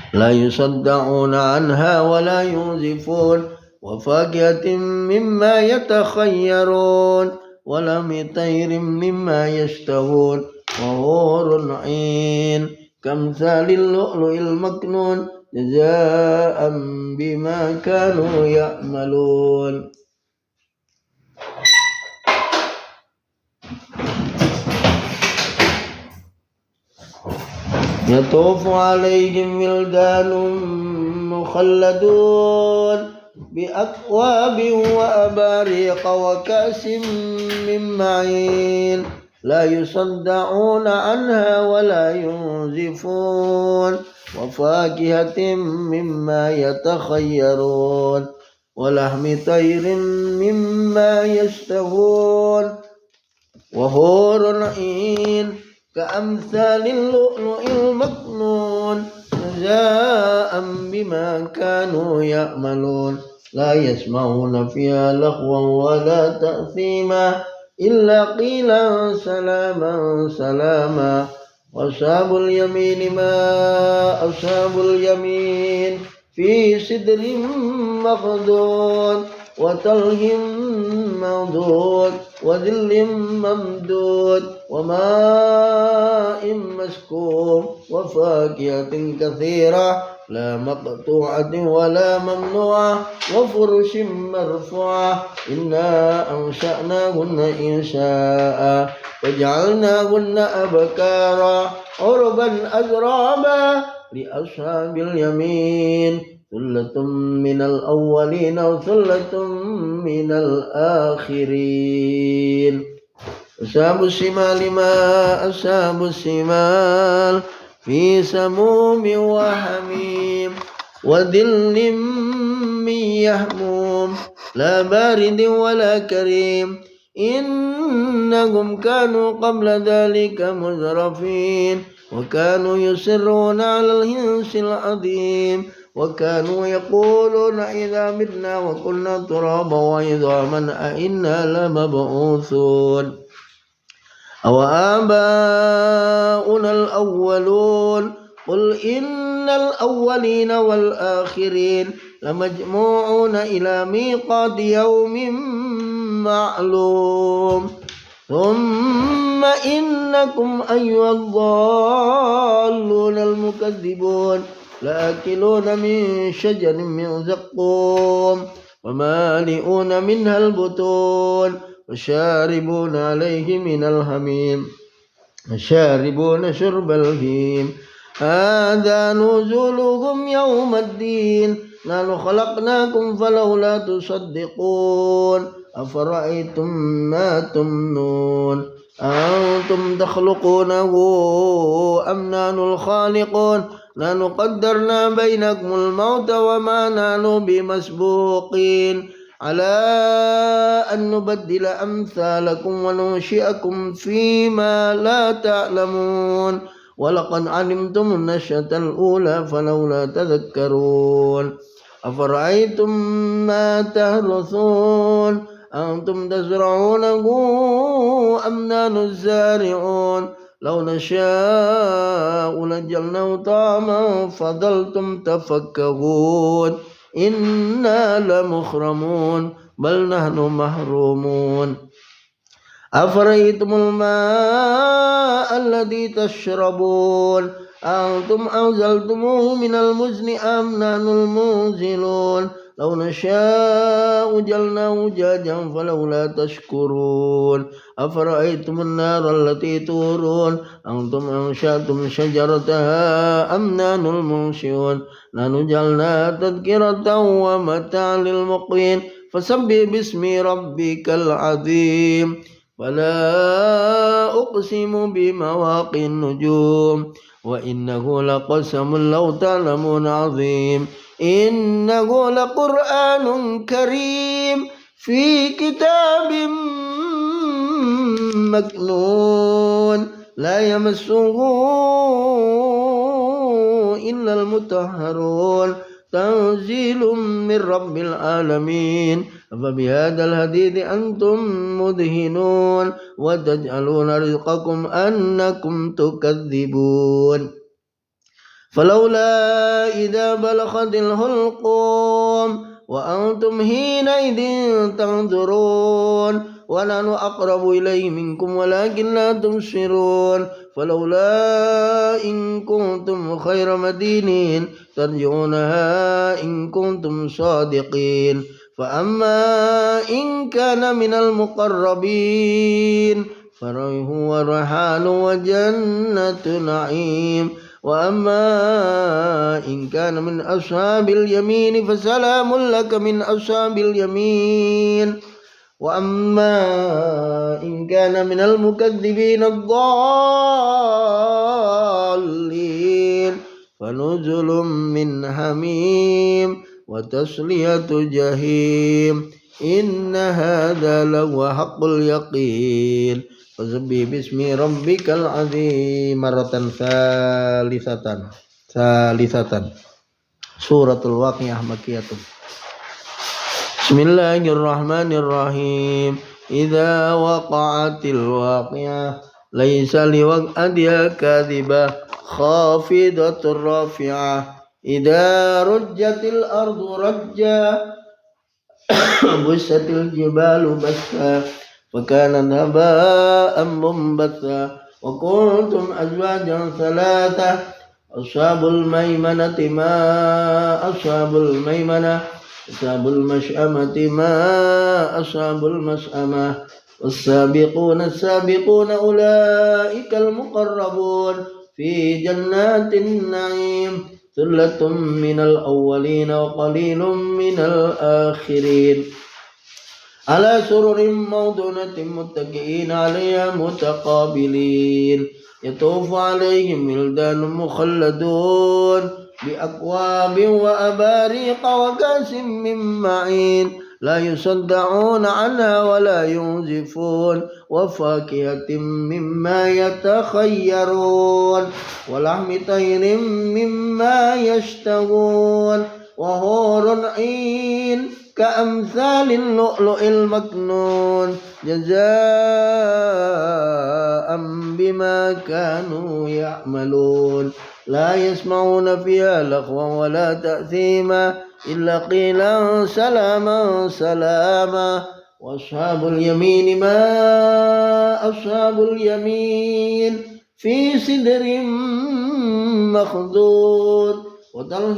A: La yusadda'una anha wa la yuzifun وفاكهة مما يتخيرون ولم طير مما يشتهون وحور عين كأمثال اللؤلؤ المكنون جزاء بما كانوا يعملون يطوف عليهم ولدان مخلدون بأكواب وأباريق وكأس من معين لا يصدعون عنها ولا ينزفون وفاكهة مما يتخيرون ولحم طير مما يشتهون وحور عين كأمثال اللؤلؤ المكنون جزاء بما كانوا يعملون لا يسمعون فيها لغوا ولا تأثيما إلا قيلا سلاما سلاما وأصحاب اليمين ما أصحاب اليمين في سدر مخضود وطلح منضود وظل ممدود وماء مسكوب وفاكهة كثيرة لا مقطوعة ولا ممنوعة وفرش مرفوعة إنا أنشأناهن إنشاء وجعلناهن أبكارا عربا أترابا لأصحاب اليمين ثلة من الأولين وثلة من الآخرين أصحاب الشمال ما أصحاب الشمال في سموم وحميم وظل من يحموم لا بارد ولا كريم إنهم كانوا قبل ذلك مزرفين وكانوا يصرون على الحنث العظيم وكانوا يقولون إذا متنا وكنا ترابا وعظاما أئنا لمبعوثون أو آباؤنا الأولون قل إن الأولين والآخرين لمجموعون إلى ميقات يوم معلوم ثم إنكم أيها الضالون المكذبون لآكلون من شجر من زقوم ومالئون منها البطون وشاربون عليه من الحميم وشاربون شرب الهيم هذا نزلهم يوم الدين نحن خلقناكم فلولا تصدقون أفرأيتم ما تمنون أنتم تخلقونه أم نحن الخالقون نحن قدرنا بينكم الموت وما نحن بمسبوقين على أن نبدل أمثالكم وننشئكم فيما لا تعلمون ولقد علمتم النشأة الأولى فلولا تذكرون أفرأيتم ما تحرثون أنتم تزرعونه أم نحن الزارعون لو نشاء لجعلناه طعاما فظلتم تفكهون إنا لمخرمون بل نحن محرومون أفرأيتم الماء الذي تشربون أنتم أنزلتموه من المزن أم نحن المنزلون لو نشاء جعلناه أجاجا فلولا تشكرون أفرأيتم النار التي تورون أنتم أنشأتم شجرتها أم نحن المنشئون نحن جعلناها تذكرة ومتاعا للمقوين فسبح باسم ربك العظيم فلا أقسم بمواقع النجوم وإنه لقسم لو تعلمون عظيم إنه لقرآن كريم في كتاب مكنون لا يمسه إلا المطهرون تنزيل من رب العالمين فبهذا الحديث أنتم مدهنون وتجعلون رزقكم أنكم تكذبون فلولا إذا بلغت الحلقوم وأنتم حينئذ تنظرون ونحن أقرب إليه منكم ولكن لا تبصرون فلولا إن كنتم خير مدينين ترجعونها إن كنتم صادقين فأما إن كان من المقربين فروح وريحان وجنة نعيم وأما إن كان من أصحاب اليمين فسلام لك من أصحاب اليمين وأما إن كان من المكذبين الضالين فنزل من حميم وتصلية جحيم إن هذا لهو حق اليقين فسبح باسم ربك العظيم مرة ثالثة سورة الواقعة مكية بسم الله الرحمن الرحيم إذا وقعت الواقعة ليس لوقعتها كاذبة خافضة رافعة إذا رجت الأرض رجا بست الجبال بسا فكانت هباء منبثا وكنتم أزواجا ثلاثة أصحاب الميمنة ما أصحاب الميمنة أصحاب المشأمة ما أصحاب المشأمة والسابقون السابقون أولئك المقربون في جنات النعيم ثلة من الأولين وقليل من الآخرين على سرر موضونة متكئين عليها متقابلين يطوف عليهم ولدان مخلدون بأكواب وأباريق وكأس من معين لا يصدعون عنها ولا ينزفون وفاكهة مما يتخيرون ولحم طير مما يشتهون وحور عين كأمثال اللؤلؤ المكنون جزاء بما كانوا يعملون لا يسمعون فيها لغوا ولا تأثيما إلا قيلا سلاما سلاما وأصحاب اليمين ما أصحاب اليمين في سدر مخضود وطلح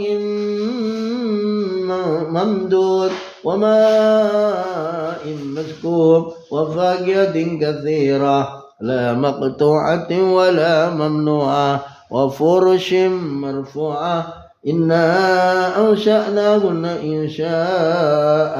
A: ممدود وماء مسكوب وفاكهة كثيرة لا مقطوعة ولا ممنوعة وفرش مرفوعة إنا أنشأناهن إنشاء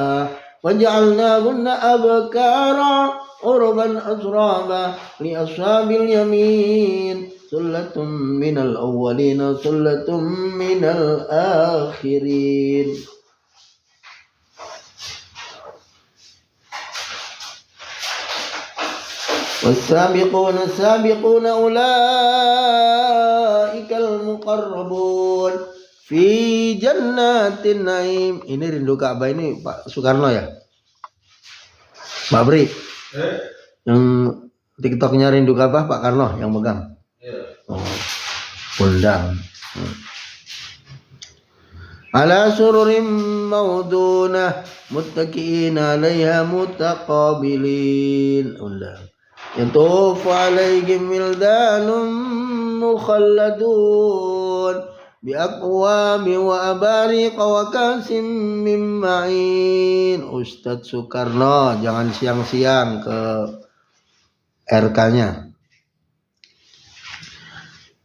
A: وجعلناهن أبكارا عربا أترابا لأصحاب اليمين ثلة من الأولين ثلة من الآخرين. والسابقون السابقون أولئك المقربون في جنات النعيم. Ini rindu Ka'bah ini Pak Soekarno ya? Pak Bri? Yang TikToknya rindu Ka'bah Pak Karno yang megang? Oh, undang. Ala sururim maudunah muttaqiina 'alaiha mutaqabilin. Undang. Yatufu 'alaihim wildanun مخلدون بأكواب وأباريق وكأس من معين. Ustadz Soekarno, jangan siang-siang ke RK-nya.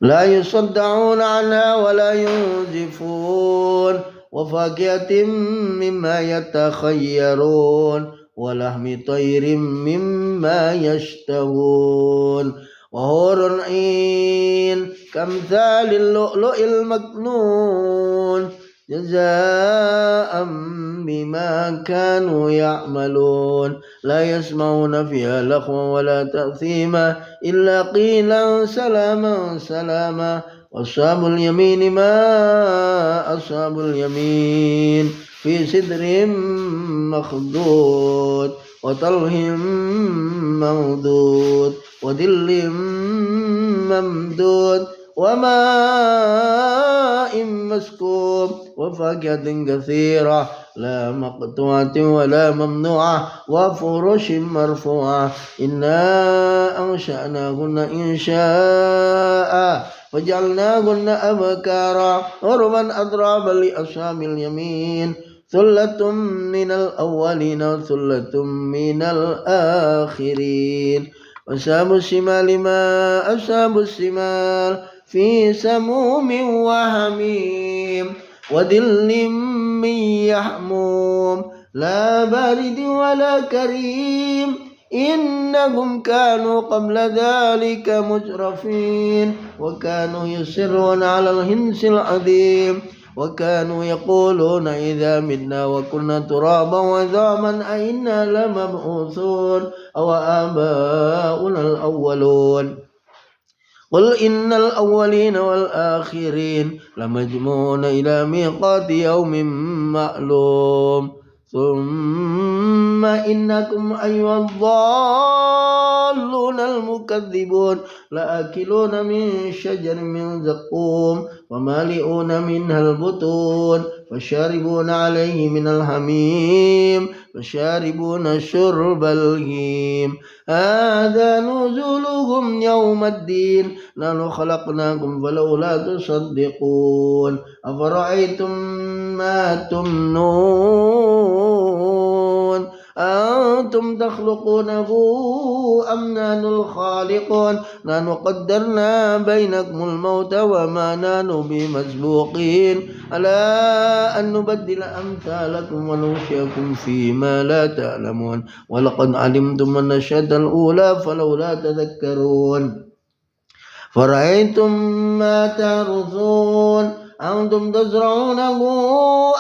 A: لا يصدعون عنها ولا ينزفون وفاكهة مما يتخيرون ولحم طير مما يشتهون وحور عين كامثال اللؤلؤ المكنون جزاء بما كانوا يعملون لا يسمعون فيها لغوا ولا تأثيما إلا قيلا سلاما سلاما وأصحاب اليمين ما أصحاب اليمين في سدر مخضود وطلح منضود وظل ممدود وماء مسكوب وفاكهة كثيرة لا مقطوعة ولا ممنوعة وفرش مرفوعة إنا أنشأناهن إنشاء وجعلناهن أبكارا عربا أترابا لأصحاب اليمين ثلة من الأولين وثلة من الآخرين وأصحاب الشمال ما أصحاب الشمال في سموم وحميم وظل من يحموم لا بارد ولا كريم إنهم كانوا قبل ذلك مترفين وكانوا يصرون على الحنث العظيم وكانوا يقولون إذا متنا وكنا ترابا وعظاما أئنا لمبعوثون أو آباؤنا الأولون قل إن الأولين والآخرين لمجموعون إلى ميقات يوم معلوم ثم إنكم أيها الضالون المكذبون لآكلون من شجر من زقوم ومالئون منها البطون فشاربون عليه من الحميم فشاربون شرب الهيم هذا نزلهم يوم الدين نحن خلقناكم فلولا تصدقون أفرأيتم ما تمنون أنتم تخلقونه أم نحن الخالقون نحن قدرنا بينكم الموت وما نحن بمسبوقين على أن نبدل أمثالكم وننشئكم فيما لا تعلمون ولقد علمتم النشأة الأولى فلولا تذكرون فرأيتم ما تحرثون أنتم تزرعونه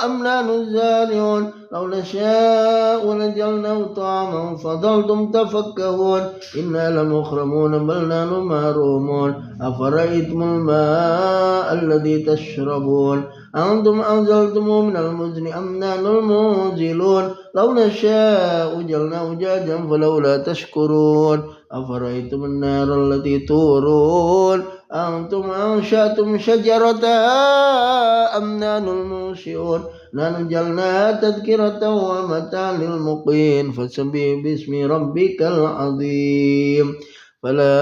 A: أم نحن الزارعون لو نشاء لجعلناه طعاما فظلتم تفكهون إنا لمغرمون بل نحن محرومون أفرأيتم الماء الذي تشربون أنتم أنزلتموه من المزن أم نحن المنزلون لو نشاء جعلناه أجاجا فلولا تشكرون أفرأيتم النار التي تورون أنتم أنشأتم شجرتها أم نحن المنشئون نحن جعلناها تذكرة ومتاعا للمقين فسبح باسم ربك العظيم فلا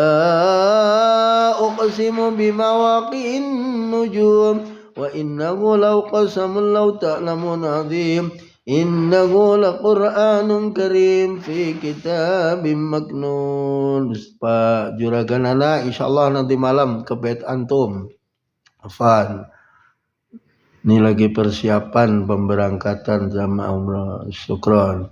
A: أقسم بمواقع النجوم وإنه لو قسم لو تعلمون عظيم إنه لقرآن كريم في kitab maknun. Pak Juragan Anak insyaallah nanti malam ke bait antum. Afan. Ini lagi persiapan pemberangkatan jamaah umrah. Syukran.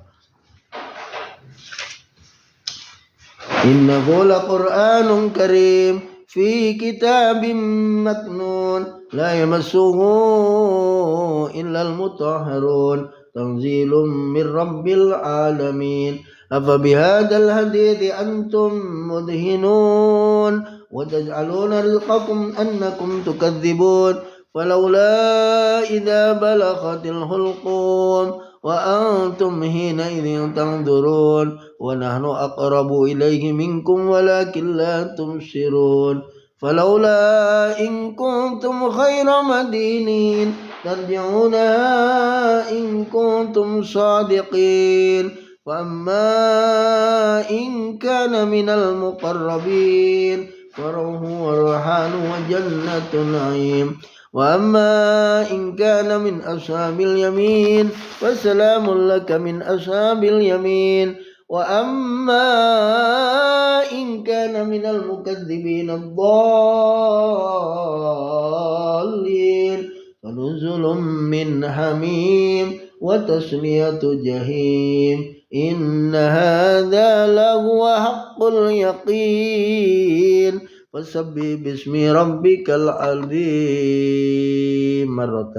A: Innahu laqur'anun karim fi kitabim maknun la yamassuhu illal mutahharun tanzilum min rabbil alamin afabihadzal hadithi antum mudhinun wa taj'aluna rizqakum annakum tukadzibun falawla idza balaghatil hulqum wa antum hina idzin tanzurun wa nahnu aqrabu ilayhi minkum walakin la tubsirun falawla in kuntum khayra madinin tarji'una in kuntum sadiqin fa amma in kana minal muqarrabin وروح وريحان وجنة نعيم. وأما إن كان من أصحاب اليمين فسلام لك من أصحاب اليمين. وأما إن كان من المكذبين الضالين فنزل من حميم وتصلية جحيم. إن هذا لهو حق اليقين. فسبح باسم ربك العظيم مرة.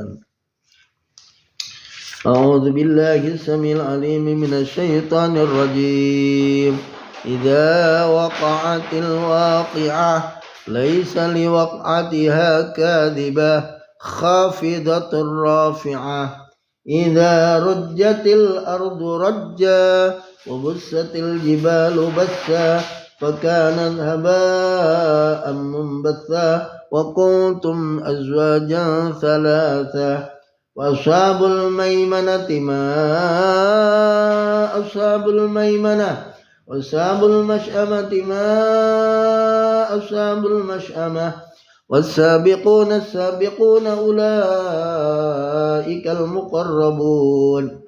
A: أعوذ بالله السميع العليم من الشيطان الرجيم. إذا وقعت الواقعة ليس لوقعتها كاذبة خافضة رافعة. إذا رجت الأرض رجا وبست الجبال بسا فكانت هباء منبثا وكنتم أزواجا ثلاثة. وأصحاب الميمنة ما أصحاب الميمنة وأصحاب المشأمة ما أصحاب المشأمة. والسابقون السابقون أولئك المقربون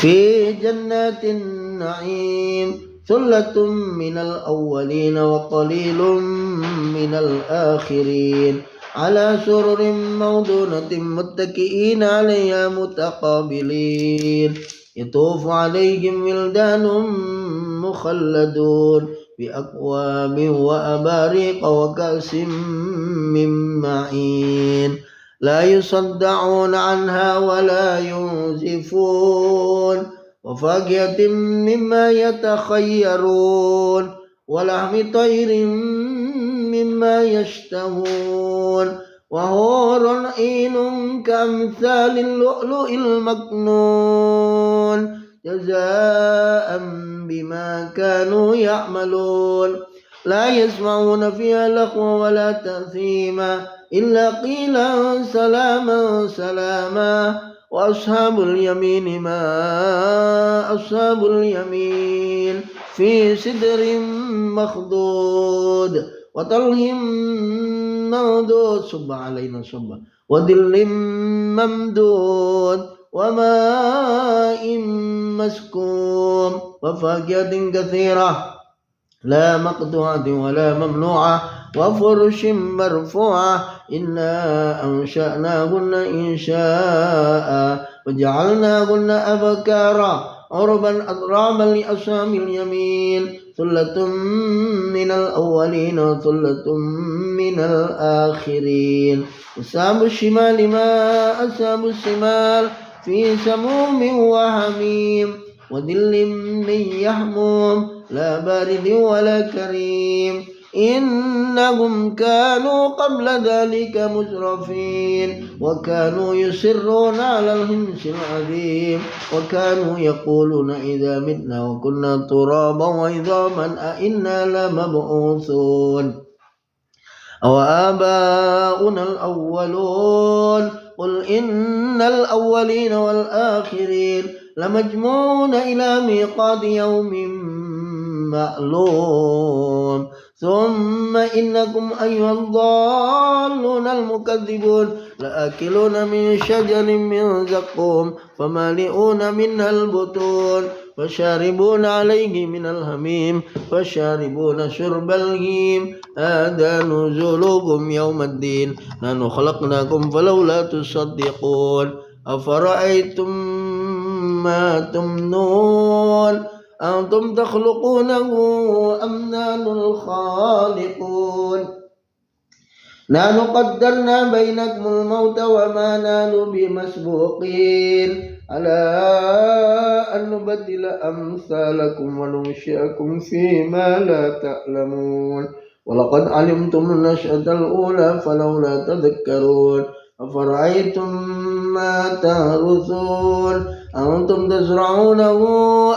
A: في جنات النعيم. ثلة من الأولين وقليل من الآخرين. على سرر موضونة متكئين عليها متقابلين. يطوف عليهم ولدان مخلدون بأكواب وأباريق وكأس من معين. لا يصدعون عنها ولا ينزفون. وفاكهة مما يتخيرون ولحم طير مما يشتهون. وحور عين كأمثال اللؤلؤ المكنون جزاء بما كانوا يعملون. لا يسمعون فيها لغوا ولا تأثيما إلا قيلا سلاما سلاما. وأصحاب اليمين ما أصحاب اليمين في سدر مخضود وطلح منضود صب علينا صبا وظل ممدود وماء مسكوب وفاكهة كثيرة لا مقطوعة ولا ممنوعة وفرش مرفوعة. إنا أنشأناهن إنشاء وجعلناهن أبكارا عربا أترابا لأصحاب اليمين. ثلة من الأولين وثلة من الآخرين. أصحاب الشمال ما أصحاب الشمال في سموم وحميم وظل من يحموم لا بارد ولا كريم. إنهم كانوا قبل ذلك مسرفين وكانوا يصرون على الحنث العظيم. وكانوا يقولون إذا متنا وكنا ترابا وعظاما أئنا لمبعوثون أو آباؤنا الأولون. قل إن الأولين والآخرين لمجموعون إلى ميقات يوم معلوم. ثم إنكم أيها الضالون المكذبون لآكلون من شجر من زقوم فمالئون منها البطون فشاربون عليه من الحميم فشاربون شرب الهيم. هذا نزلكم يوم الدين نحن خلقناكم فلولا تصدقون. أفرأيتم ما تمنون أنتم تخلقونه أم نحن الخالقون. نحن قدرنا بينكم الموت وما نحن بمسبوقين على أن نبدل أمثالكم وننشئكم فيما لا تعلمون. ولقد علمتم النشأة الأولى فلولا تذكرون. أفرأيتم ما تهرثون أنتم تزرعونه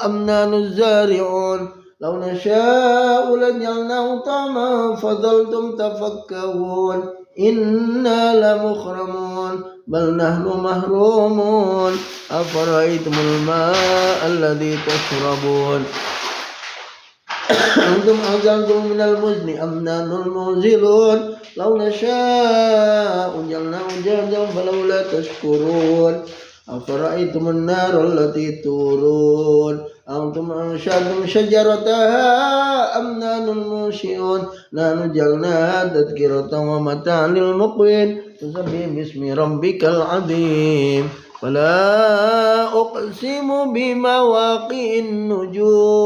A: أم نحن الزارعون. لو نشاء لجعلناه طعما فظلتم تفكهون. إنا لمخرمون بل نحن محرومون. أفرأيتم الماء الذي تشربون أنتم أنزلتم من المزن أم نحن المنزلون لو نشاء جعلناه جهنم فلولا تشكرون أفرأيتم النار التي تورون أنتم أنشأتم شجرتها أم نحن المنشئون نحن جعلناها تذكرة ومتاعا للمقوين فسبح باسم ربك العظيم فلا أقسم بمواقع النجوم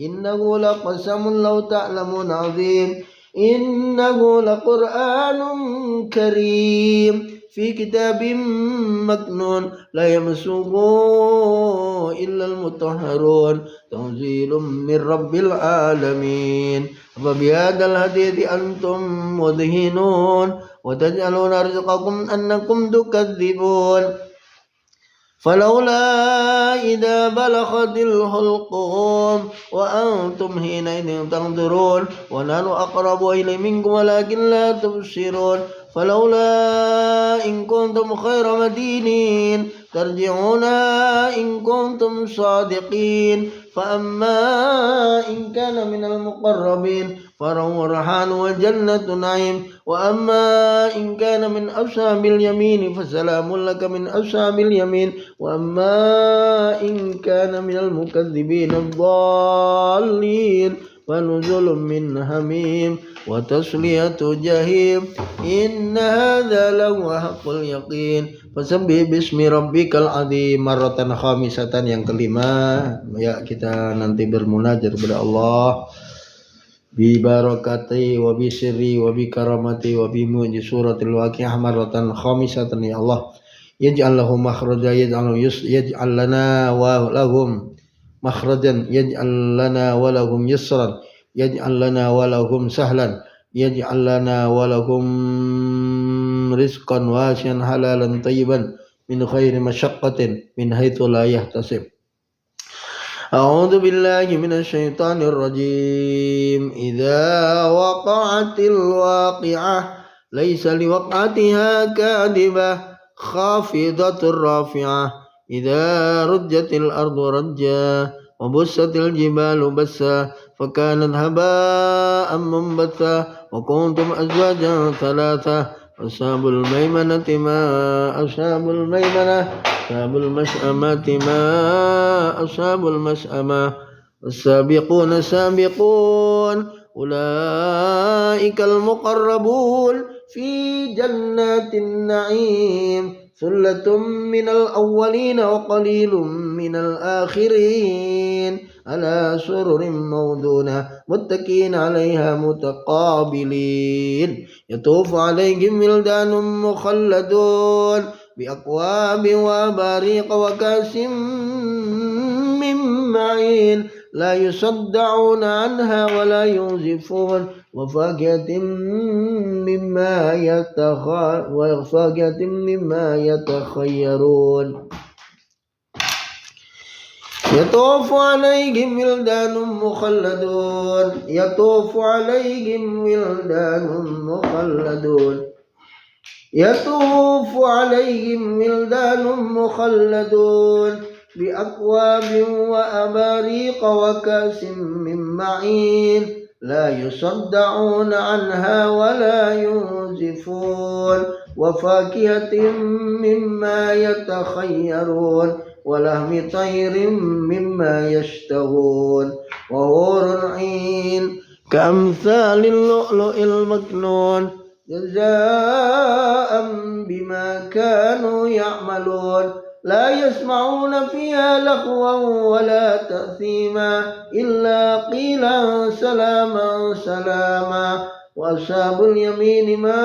A: إنه لقسم لو تعلمون عظيم إنه لقرآن كريم في كتاب مكنون لا يمسه إلا المطهرون تنزيل من رب العالمين فبهذا الحديث أنتم مدهنون وتجعلون رزقكم أنكم تكذبون فلولا إذا بلغت الحلقوم وأنتم حينئذ تنظرون ونحن أقرب إليه منكم ولكن لا تبصرون فلولا إن كنتم خير مدينين ترجعونا إن كنتم صادقين فأما إن كان من المقربين فروح ريحان وجنة نعيم وأما إن كان من أصحاب اليمين فسلام لك من أصحاب اليمين وأما إن كان من المكذبين الضالين فنزل من حميم وتصلية جحيم إن هذا لهو حق اليقين فسبح باسم ربك العظيم marratan khamisatan yang kelima. Ya, kita nanti bermunajat kepada Allah bi barakati wa bi sirri wa bi karamati wa bi muji suratil waqiah marratan khamisatan. Ya Allah, yaj'al lahum makhraja yaj'al lana wa lahum makhrajan yaj'al lana wa lahum yusran yaj'al lana wa lahum sahlan yaj'al lana wa lahum rizqan wasi'an halalan tayyiban min khairi masyaqqatin min haitsu la yahtasib. A'udzu billahi minasy syaithanir rajim. Idza waqa'atil waqi'ah laisa liwaq'atiha kadibah khafidatur rafi'ah idza rujjatil ardu rajja wa bussatil jibalu bassa fakanat haba'an munbatha wa kuntum azwajan thalatha ashabul maimanati ma ashabul maimanah ashabul mas'amati ma ashabul mas'amah as-sabiquna sabiqun ulaikal muqarrabun fi jannatin na'im ثلة من الأولين وقليل من الآخرين على سرر موضونة متكئين عليها متقابلين يطوف عليهم ولدان مخلدون بأكواب وأباريق وكأس من معين لا يصدعون عنها ولا ينزفون وفاكهة مما يتخيرون يطوف عليهم ولدان مخلدون يطوف عليهم ولدان مخلدون يطوف عليهم ولدان مخلدون بأكواب وأباريق وكأس من معين لا يصدعون عنها ولا ينزفون وفاكهة مما يتخيرون ولحم طير مما يشتهون وحور عين كأمثال اللؤلؤ المكنون جزاء بما كانوا يعملون لا يسمعون فيها لغوا ولا تأثيما إلا قيلا سلاما سلاما وأصحاب اليمين ما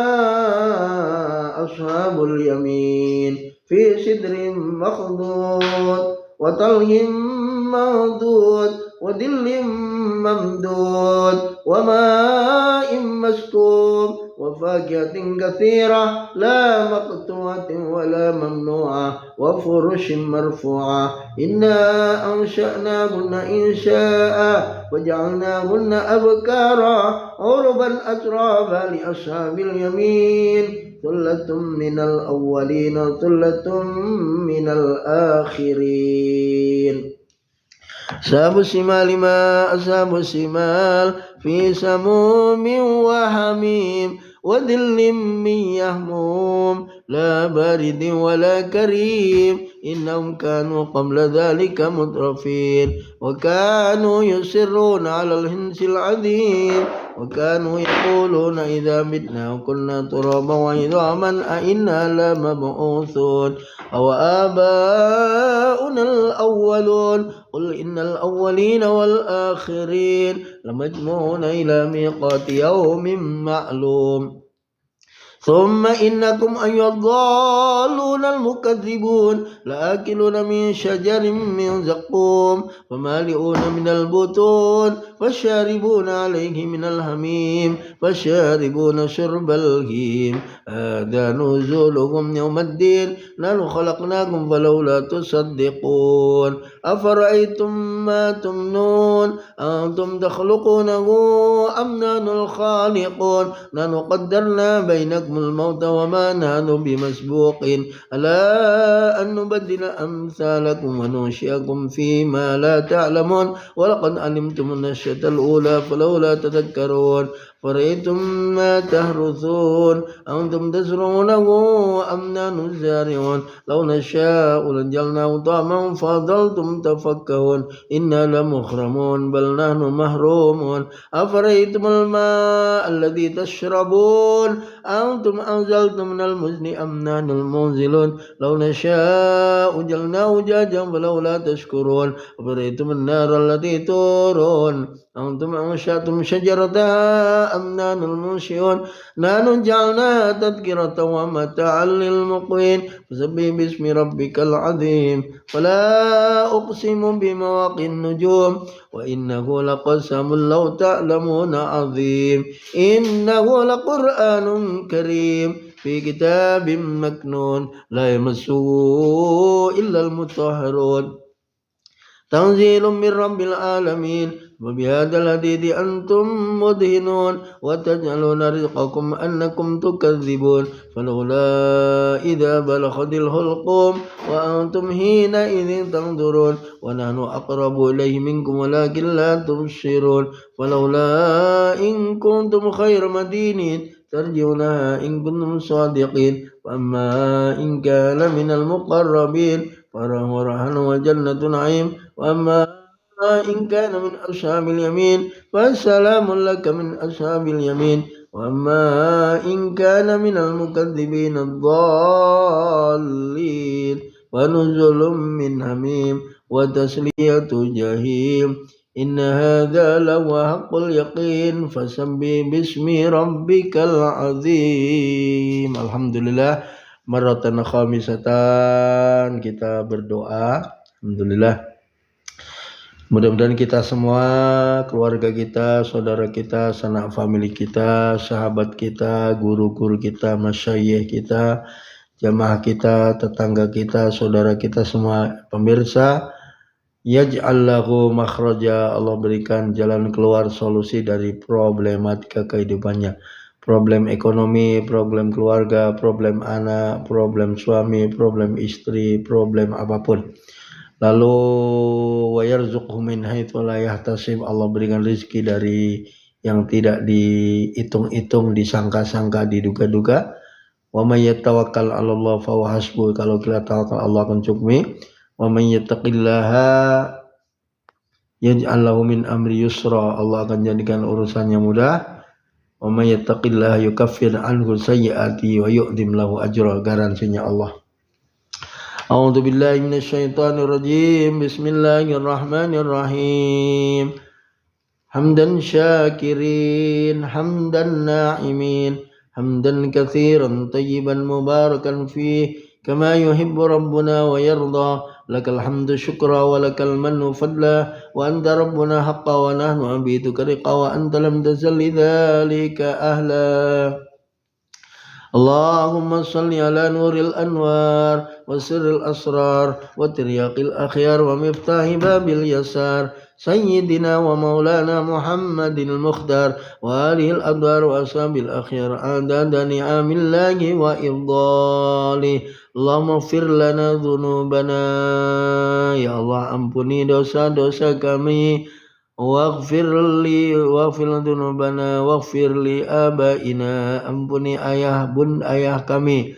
A: أصحاب اليمين في سدر مخضود وطلح منضود وظل ممدود وماء مسكوب وفاكهة كثيرة لا مقطوعة ولا ممنوعة وفرش مرفوعة إنا أنشأناهن إنشاء وجعلناهن أبكارا عربا أترابا لأصحاب اليمين ثلة من الأولين ثلة من الآخرين. أصحاب الشمال ما أصحاب الشمال في سموم وحميم وذل من يهموم لا بارد ولا كريم إنهم كانوا قبل ذلك مترفين وكانوا يصرون على الحنث العظيم وكانوا يقولون إذا متنا وكنا ترابا وعظاما أئنا لمبعوثون أو آباؤنا الأولون قل إن الأولين والآخرين لمجموعون إلى ميقات يوم معلوم ثم إنكم أيها الضالون المكذبون لآكلون من شجر من زقوم فمالئون من البطون فشاربون عليه من الحميم فشاربون شرب الهيم هذا نزولهم يوم الدين نحن خلقناكم فلولا تصدقون أفرأيتم ما تمنون أنتم تخلقونه أم نحن الخالقون نحن قدرنا بينكم الموت وما نحن بمسبوقين ألا أن نبدل أمثالكم وننشئكم فيما لا تعلمون ولقد علمتم النشأة الأولى فلولا تذكرون فرأيتم ما تحرثون أنتم تزرعونه أم نحن الزارعون لو نشاء لجعلناه طعما فظلتم تفكهون إنا لمغرمون بل نحن محرومون أفرأيتم الماء الذي تشربون أنتم أنزلتم من المزن أم نحن المنزلون لو نشاء جعلناه جاجا فلولا تشكرون أفرأيتم النار التي تورون أنتم أنشأتم شجرتها أم نحن المنشئون نحن جعلناها تذكرة ومتاعا للمقوين فسبح باسم ربك العظيم فلا أقسم بمواقع النجوم وإنه لقسم لو تعلمون عظيم إنه لقرآن كريم في كتاب مكنون لا يمسه إلا المطهرون تنزيل من رب العالمين وبهذا الحديث أنتم مدهنون وتجعلون رزقكم أنكم تكذبون فلولا إذا بلغت الحلقوم وأنتم حينئذ تنظرون ونحن أقرب إليه منكم ولكن لا تبصرون فلولا إن كنتم خير مدينين ترجونها إن كنتم صادقين وأما إن كان من المقربين فرهن وجنة نعيم وأما إن كان من أصحاب اليمين فسلام لك من أصحاب اليمين وأما إن كان من المكذبين الضالين ونزل من حميم وتسلية جحيم إن هذا لهو حق اليقين فسبح باسم ربك العظيم. Alhamdulillah, maratan khamisatan kita berdoa. Alhamdulillah, mudah-mudahan kita semua, keluarga kita, saudara kita, sanak famili kita, sahabat kita, guru-guru kita, masyayikh kita, jamaah kita, tetangga kita, saudara kita semua, pemirsa, yaj'al lahu makhraja, Allah berikan jalan keluar, solusi dari problematika kehidupannya. Problem ekonomi, problem keluarga, problem anak, problem suami, problem istri, problem apapun. Lalu wa yarzuqhu min haitsu la yahtasib, Allah berikan rezeki dari yang tidak dihitung-hitung, disangka-sangka, diduga-duga. Wa may yatawakkal 'ala Allah fa huwa hasbuh, kalau kita tawakal Allah akan cukupi. Wa may yattaqillaha yaj'al lahu min amri yusra, Allah akan jadikan urusannya mudah. Wa may yattaqillaha yukaffir anhu sayyi'ati wa yu'dim lahu ajra, garansinya Allah. A'udzu billahi minasyaitonir rajim. Bismillahirrahmanirrahim. Hamdan syakirin, hamdan na'imin, hamdan katsiran tayyiban mubarakan fih, kama yuhibbu rabbuna wa yarda. Lakal hamdu syukra wa lakal mannu fadla, wa anta rabbuna haqqa wa nahnu abituka riqa, wa anta lam tazal lidzalika ahla. اللهم صل على نور الأنوار وسر الأسرار وترياق الأخيار ومفتاح باب اليسار سيدنا ومولانا محمد المختار وآله الأبرار وأصحاب الأخيار عدد نعم الله وإفضاله. اللهم اغفر لنا ذنوبنا, ya Allah ampuni dosa-dosa kami. Waghfir dzunubana waghfir li abaina, ampuni ayah bun ayah kami.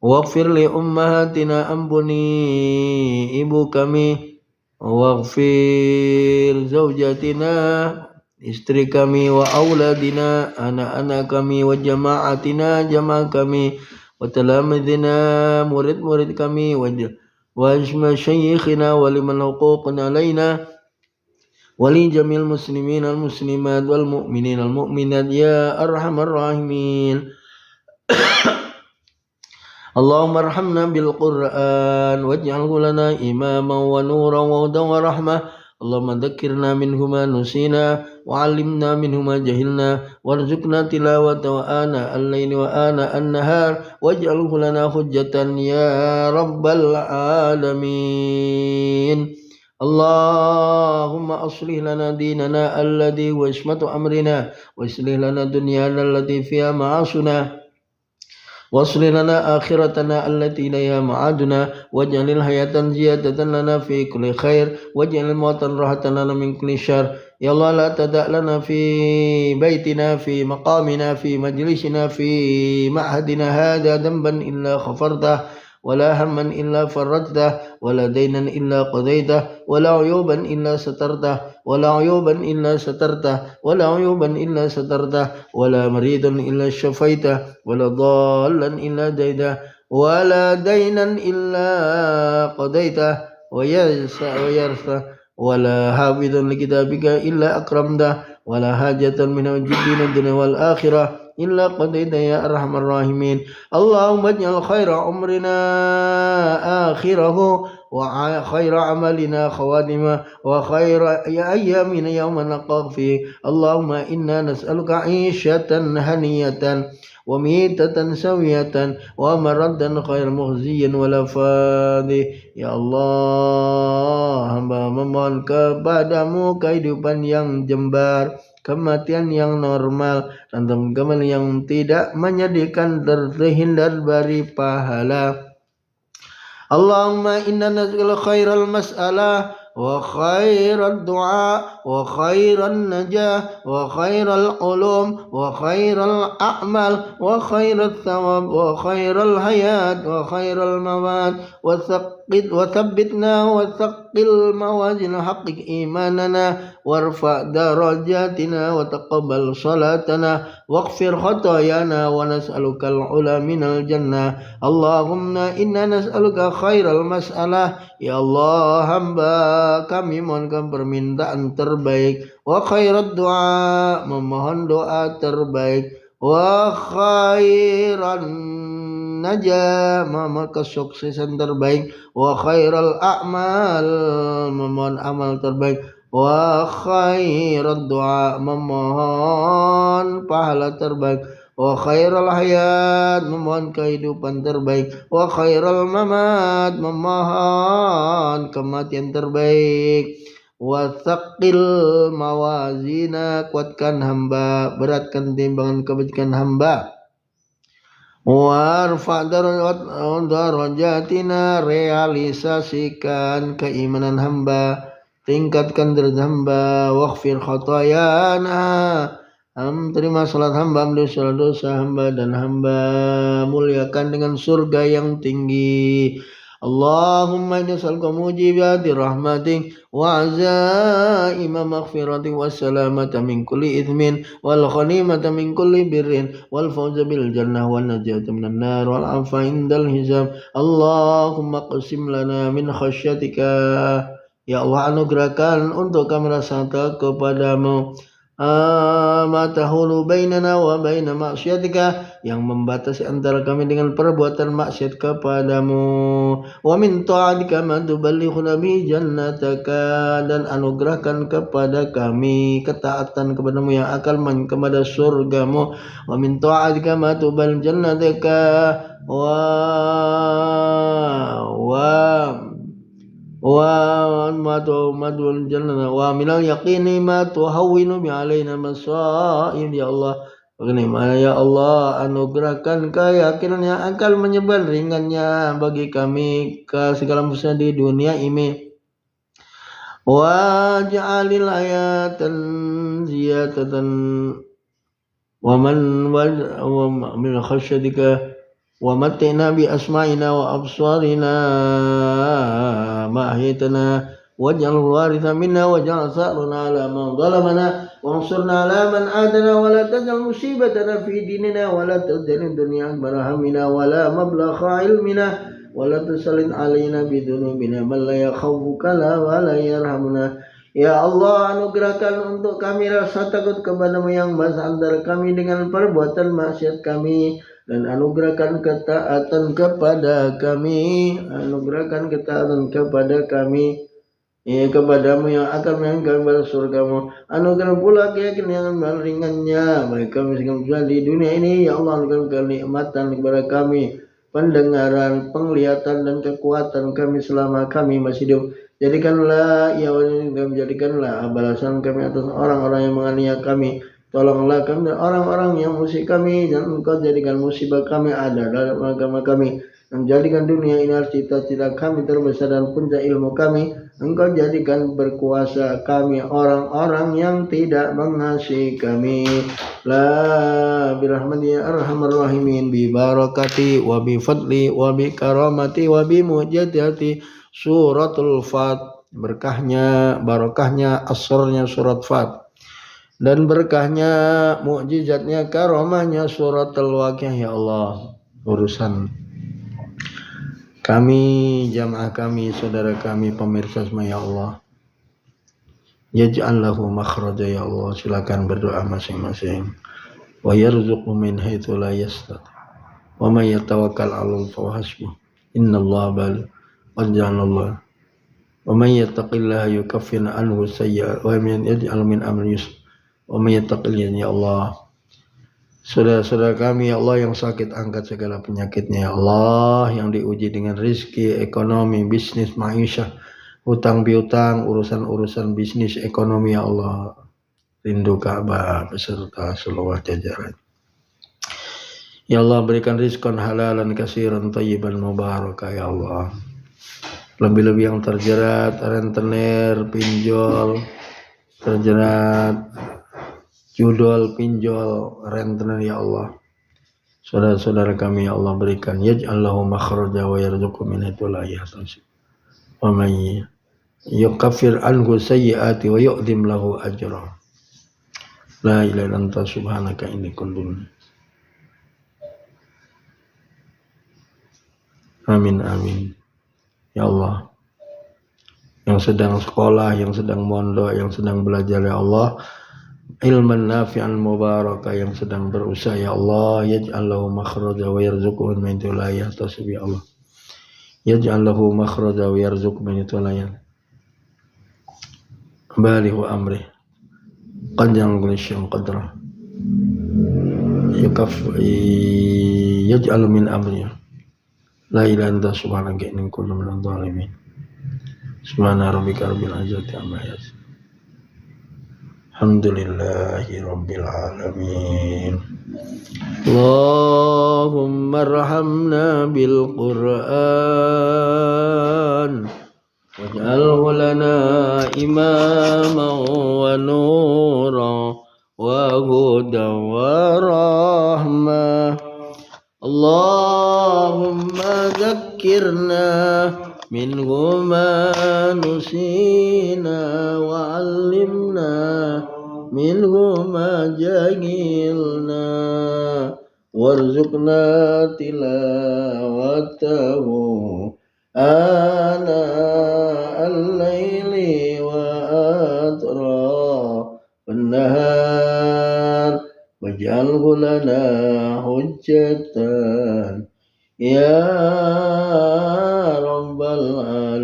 A: Waghfir li ummahatina, ampuni ibu kami. Waghfir zaujatina, istri kami. Wa auladina, anak-anak kami. Wa jama'atina, jamaah kami. Wa talamidina, murid-murid kami. Wa masyayikhina wa liman huquqna alaina wali jamil muslimin al muslimat wal mu'minin al mu'minat ya arhamar rahimin. Allahumma arhamna bil Qur'an waj'alhu lana imaman wa nuran wa hudan wa rahmah. Allahumma dhakkirna minhu ma nusina wa 'allimna minhu ma jahilna warzuqna tilawata wa ana al-laili wa ana an-nahar waj'alhu lana hujjatan ya rabbal alamin. Allahumma aslih lana dinana alladhi wa ismatu amrina wa aslih lana dunyana allati fiha ma'asuna wa aslih lana akhiratana allati ilayha ma'aduna waj'alil hayatan ziyadatan lana fi kulli khair waj'alil mautan rahatan lana min kulli syarr. Ya Allah la tada' lana fi baitina fi maqamina fi majlisina fi ma'hadina hadha dhanban illa ghafartah ولا هما إلا فرجته ولا دينا إلا قضيته ولا عيوبا إلا سترته ولا عيوبا إلا سترته ولا عيوبا إلا سترته ولا مريضا إلا شفيته ولا ضالا إلا ديته ولا دينا إلا قضيته ويرثه ولا حافظا لكتابك إلا أكرمته ولا حاجة من الدين الدنيا والآخرة إلا قضيت يا أرحم الراحمين. اللهم اجعل خير عمرنا آخره وخير عملنا خواتمه وخير أيامنا يوم نلقاك فيه. اللهم إنا نسألك عيشة هنية وميتة سوية ومردا خير مخزي ولا فاضي. Ya Allah, hamba memohon kepadamu kehidupan yang jembar, kematian yang normal, dan kematian yang tidak menyedihkan, terhindar dari pahala. Allahumma inna nas'aluka khairal mas'alah wa khairal du'a wa khairan najah wa khairal ulum wa khairal a'mal wa khairal thawab wa khairal hayat wa khairal mawad wa thabbitna wa thaqqil mawazin haqqik imanana warfa darajatina wa taqabbal salatana waghfir khatayana wa nas'alukal ula minal jannah. Allahumma inna nas'aluka khairal mas'alah. Ya Allah, hamba kami mohonkan permintaan terbaik, wa khairat doa, memohon doa terbaik, wa khairan najah, memohon kesuksesan terbaik, wa khairal a'mal, memohon amal terbaik, wa khairat doa, memohon pahala terbaik, wa khairal hayat, memohon kehidupan terbaik, wa khairal mamat, memohon kematian terbaik, wa thaqqil mawazina, kuatkan hamba, beratkan timbangan kebajikan hamba, warfa darajatina, realisasikan keimanan hamba, tingkatkan derajat hamba, waghfir khatayana, terima salat hamba, ambil salat dosa hamba, dan hamba muliakan dengan surga yang tinggi. Allahumma inna nas'aluka mujibati rahmatik wa azaima maghfiratik wa salamata min kulli ithmin wal ghanimata min kulli birrin wal fawza bil jannah wal najata minan nar wal afa indal hisab. Allahumma qasim lana min khasyatika. Ya Allah, anugerahkan untuk kami rasa takut kepadamu ma tahulu bainana wa baina ma'syatika, yang membatasi antara kami dengan perbuatan maksiat kepadamu. Wa min ta'atika ma tuballighuna bi jannataka, dan anugerahkan kepada kami ketaatan kepadamu yang akan kepada surgamu. Wa min ta'atika ma tubal jannataka madul jannah wa minal yaqini ma tuhawwinu bi alaina masaib. Ya Allah, bagaimana ya Allah, anugerahkan keyakinan yang akan menyebar ringannya bagi kami ke segala musibah di dunia ini. Wa ja'alil ayatan ziyadatan wa min khasyatika wa matina bi asma'ina wa absarina ma ahyitana waj'al waritha minna waj'al sa'rana ala man zalamana wansurna ala man adana wa la taj'al musibatana fi dinina wa la taj'al dunya akbar hammina wa la mablagha ilmina wa la tusallit alaina bi dhunubina man la yakhafuka wa la yarhamuna. Ya Allah, anugerahkan untuk kami rasa takut kepadamu yang bahasa antara kami dengan perbuatan maksiat kami, dan anugerahkan ketaatan kepada kami, kepadamu yang akan menganggap kepada surgamu. Anugerah pula keyakinan yang ringannya bagi kami segala di dunia ini. Ya Allah, anugerahkan kenikmatan kepada kami, pendengaran, penglihatan, dan kekuatan kami selama kami masih hidup. Jadikanlah balasan kami atas orang-orang yang menganiaya kami. Tolonglah kami dan orang-orang yang musik kami, dan Engkau jadikan musibah kami ada dalam agama kami, dan jadikan dunia ini cita-cita kami terbesar dan puncak ilmu kami. Engkau jadikan berkuasa kami orang-orang yang tidak mengasihi kami. La birahmati arhamar rahimin, bi barakati wa bi fadli wa bi karamati wa bi mujadati suratul Fat. Barokahnya asrnya surat Fat, dan berkahnya, mukjizatnya, karamahnya surat Al-Waqiah. Ya Allah, urusan kami, jamaah kami, saudara kami, pemirsa semua, ya Allah, yaj'al lahu makhraja. Ya Allah, silakan berdoa masing-masing. Wa yarzuqhu min haitsu la yastati wa may yatawakkal 'alal fa hasbuh innallaha baligh qad ja'alallahu wa may yattaqillaha yukaffir 'anhu sayyi'at wa yaj'al min amri yusra wa may yattaqillah. Ya Allah, saudara-saudara kami, ya Allah, yang sakit angkat segala penyakitnya. Ya Allah, yang diuji dengan rezeki, ekonomi, bisnis, ma'isyah, hutang piutang, urusan bisnis, ekonomi. Ya Allah, rindu Ka'bah beserta seluruh jajaran. Ya Allah, berikan rizqan halalan kasiran tayyiban mubarakah. Ya Allah, lebih-lebih yang terjerat rentenir, pinjol, terjerat judol, pinjol, rentenir. Ya Allah, saudara-saudara kami, ya Allah, berikan yaj'al lahu makhraja wa yarzuqhu min haitsu la yahtasib wa may yukaffir anhu sayyi'ati wa yu'dhim lahu ajra. La ilaha illa anta subhanaka inni kuntu. Amin amin. Ya Allah, yang sedang sekolah, yang sedang mondok, yang sedang belajar, ya Allah, ilman nafi'an mubarakah, yang sedang berusaha, ya Allah, yaj'al lahu makhraja wa yarzuqhu min haitsu la yahtasib. Ya Allah, yaj'al lahu makhraja wa yarzuqhu min haitsu la yahtasib. Baligh wa amri qad yanglisyan qadra yaj'al min amri la ilaha illa anta subhanaka inni kuntu minadh dhalimin. Subhana rabbika rabbil izzati amma yasifun. Alhamdulillahi rabbil alamin. Allahumma arhamna bil Qur'an waj'alhu lana imaman wa nuran wa hudan wa rahmah. Allahumma zakkirna minhu ma nusina wa 'allimna minhu ma jahilna warzuqna tilawatahu ana al-laili wa atraf an-nahar waj'alhu lana hujjatan ya rabbal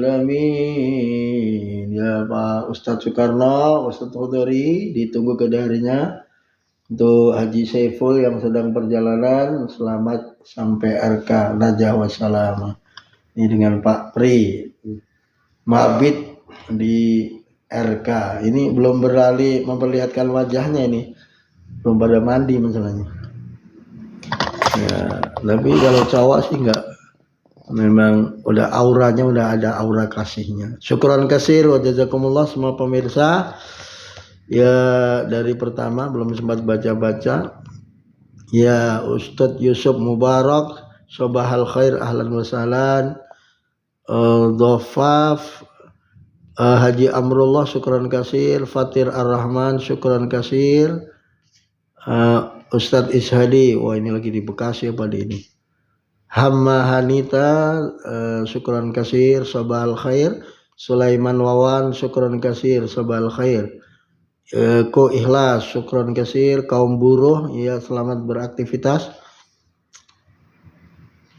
A: alamin. Ya Pak Ustadz Soekarno, Ustadz Khudori, ditunggu kedatangannya. Untuk Haji Saiful yang sedang perjalanan, selamat sampai RK Najah wassalam. Ini dengan Pak Pri Mabit di RK. Ini belum beralih memperlihatkan wajahnya, ini belum pada mandi masalahnya. Ya, tapi kalau cowok sih enggak, memang udah auranya, udah ada aura kasihnya. Syukran kasir wa jazakumullah semua pemirsa. Ya, dari pertama belum sempat baca-baca. Ya, Ustadz Yusuf Mubarak, Sobahal Khair, ahlan wa sahlan. Dhofaf, Haji Amrullah, syukran kasir. Fatir Ar-Rahman, syukran kasir. Ustadz Ishadi, wah ini lagi di Bekasi apa di ini. Hamma Hanita, syukran kasir. Sobahal Khair. Sulaiman Wawan, syukran kasir. Sobahal Khair. Ko Ikhlas, syukron kasir. Kaum buruh, ya selamat beraktivitas.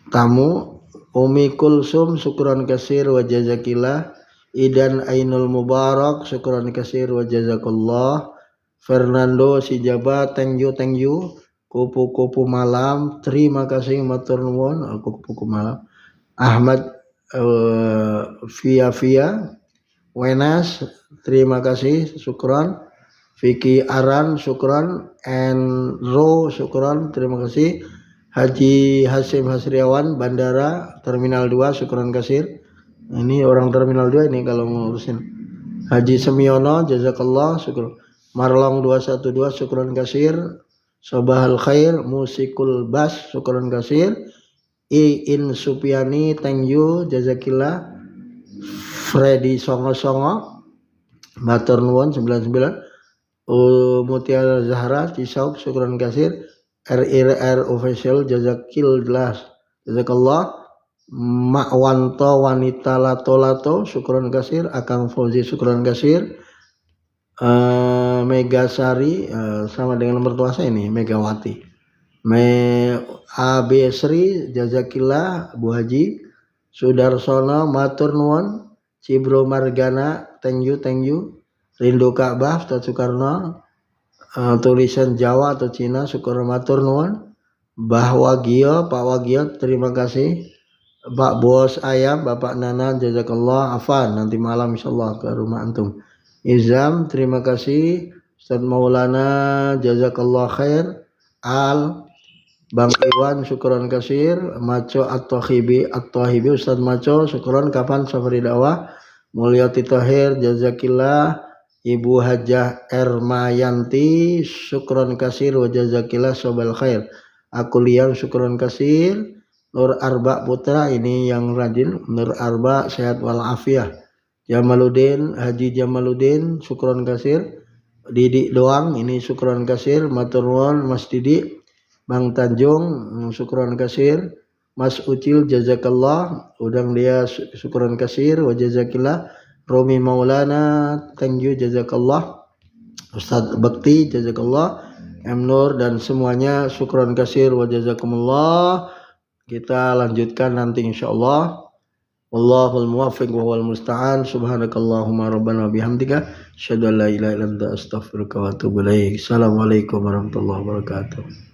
A: Tamu Umi Kulsum, syukron kasir wa jazakillah. Idan Ainul Mubarak, syukron kasir wa jazakallah. Fernando Sijaba, thank you. Kupu-kupu malam, terima kasih matur nuwun. Kupu-kupu malam. Ahmad Via Wenas, terima kasih, syukron. Vicky Aran, syukron. Enro, syukron, terima kasih. Haji Hasim Hasriawan, Bandara Terminal 2, syukron kasir. Ini orang Terminal 2 ini kalau mau urusin. Haji Semiono, jazakallah, syukron. Marlong 212, syukron kasir. Sobahal Khair, Musikul Bas, syukron kasir. Iin Supiani, thank you, jazakillah. Freddy Songo, matur nuwun 99. Mutiara Zahra Cisauk, syukran kasir. RRR official, jazakallah. Makwanto Wanita Lato, syukran kasir. Akang Fauzi, syukran kasir. Megasari, sama dengan mertua saya ini, Megawati. AB Sri, jazakillah. Bu Haji Sudarsono, matur nuwun. Cibro Margana, thank you. Rindu Ka'bah, Ustadz Soekarno. Tulisan Jawa atau Cina, syukur matur nuwun. Pak Wagio, terima kasih. Pak Bos Ayam, Bapak Nana, jazakallah. Afan, nanti malam insyaallah ke rumah antum. Izam, terima kasih. Ustadz Maulana, jazakallah khair. Bang Iwan, syukron kasir. Maco At-Tahibi, Ustadz Maco, syukron. Kapan safari dakwah? Mulyati Tahir, jazakillah. Ibu Hajah Ermayanti, syukron kasir wa jazakillah sobal khair. Aku liang, syukron kasir. Nur Arba Putra, ini yang rajin. Nur Arba, sehat walafiat. Jamaluddin, Haji Jamaluddin, syukron kasir. Didi Doang, ini syukron kasir. Matur nuwun Mas Didi. Bang Tanjung, syukron kasir. Mas Ucil, jazakallah. Udang dia, syukron kasir wa jazakillah. Romi Maulana, thank you, jazakallah. Ustadz Bakti, jazakallah. M Nur dan semuanya, syukron kasir wa jazakumullah. Kita lanjutkan nanti insyaallah. Wallahul muwaffiq wa huwal musta'an. Subhanakallahumma rabbana bihamdika asyhadu an la ilaha illa anta astaghfiruka wa atubu ilaik. Assalamualaikum warahmatullahi wabarakatuh.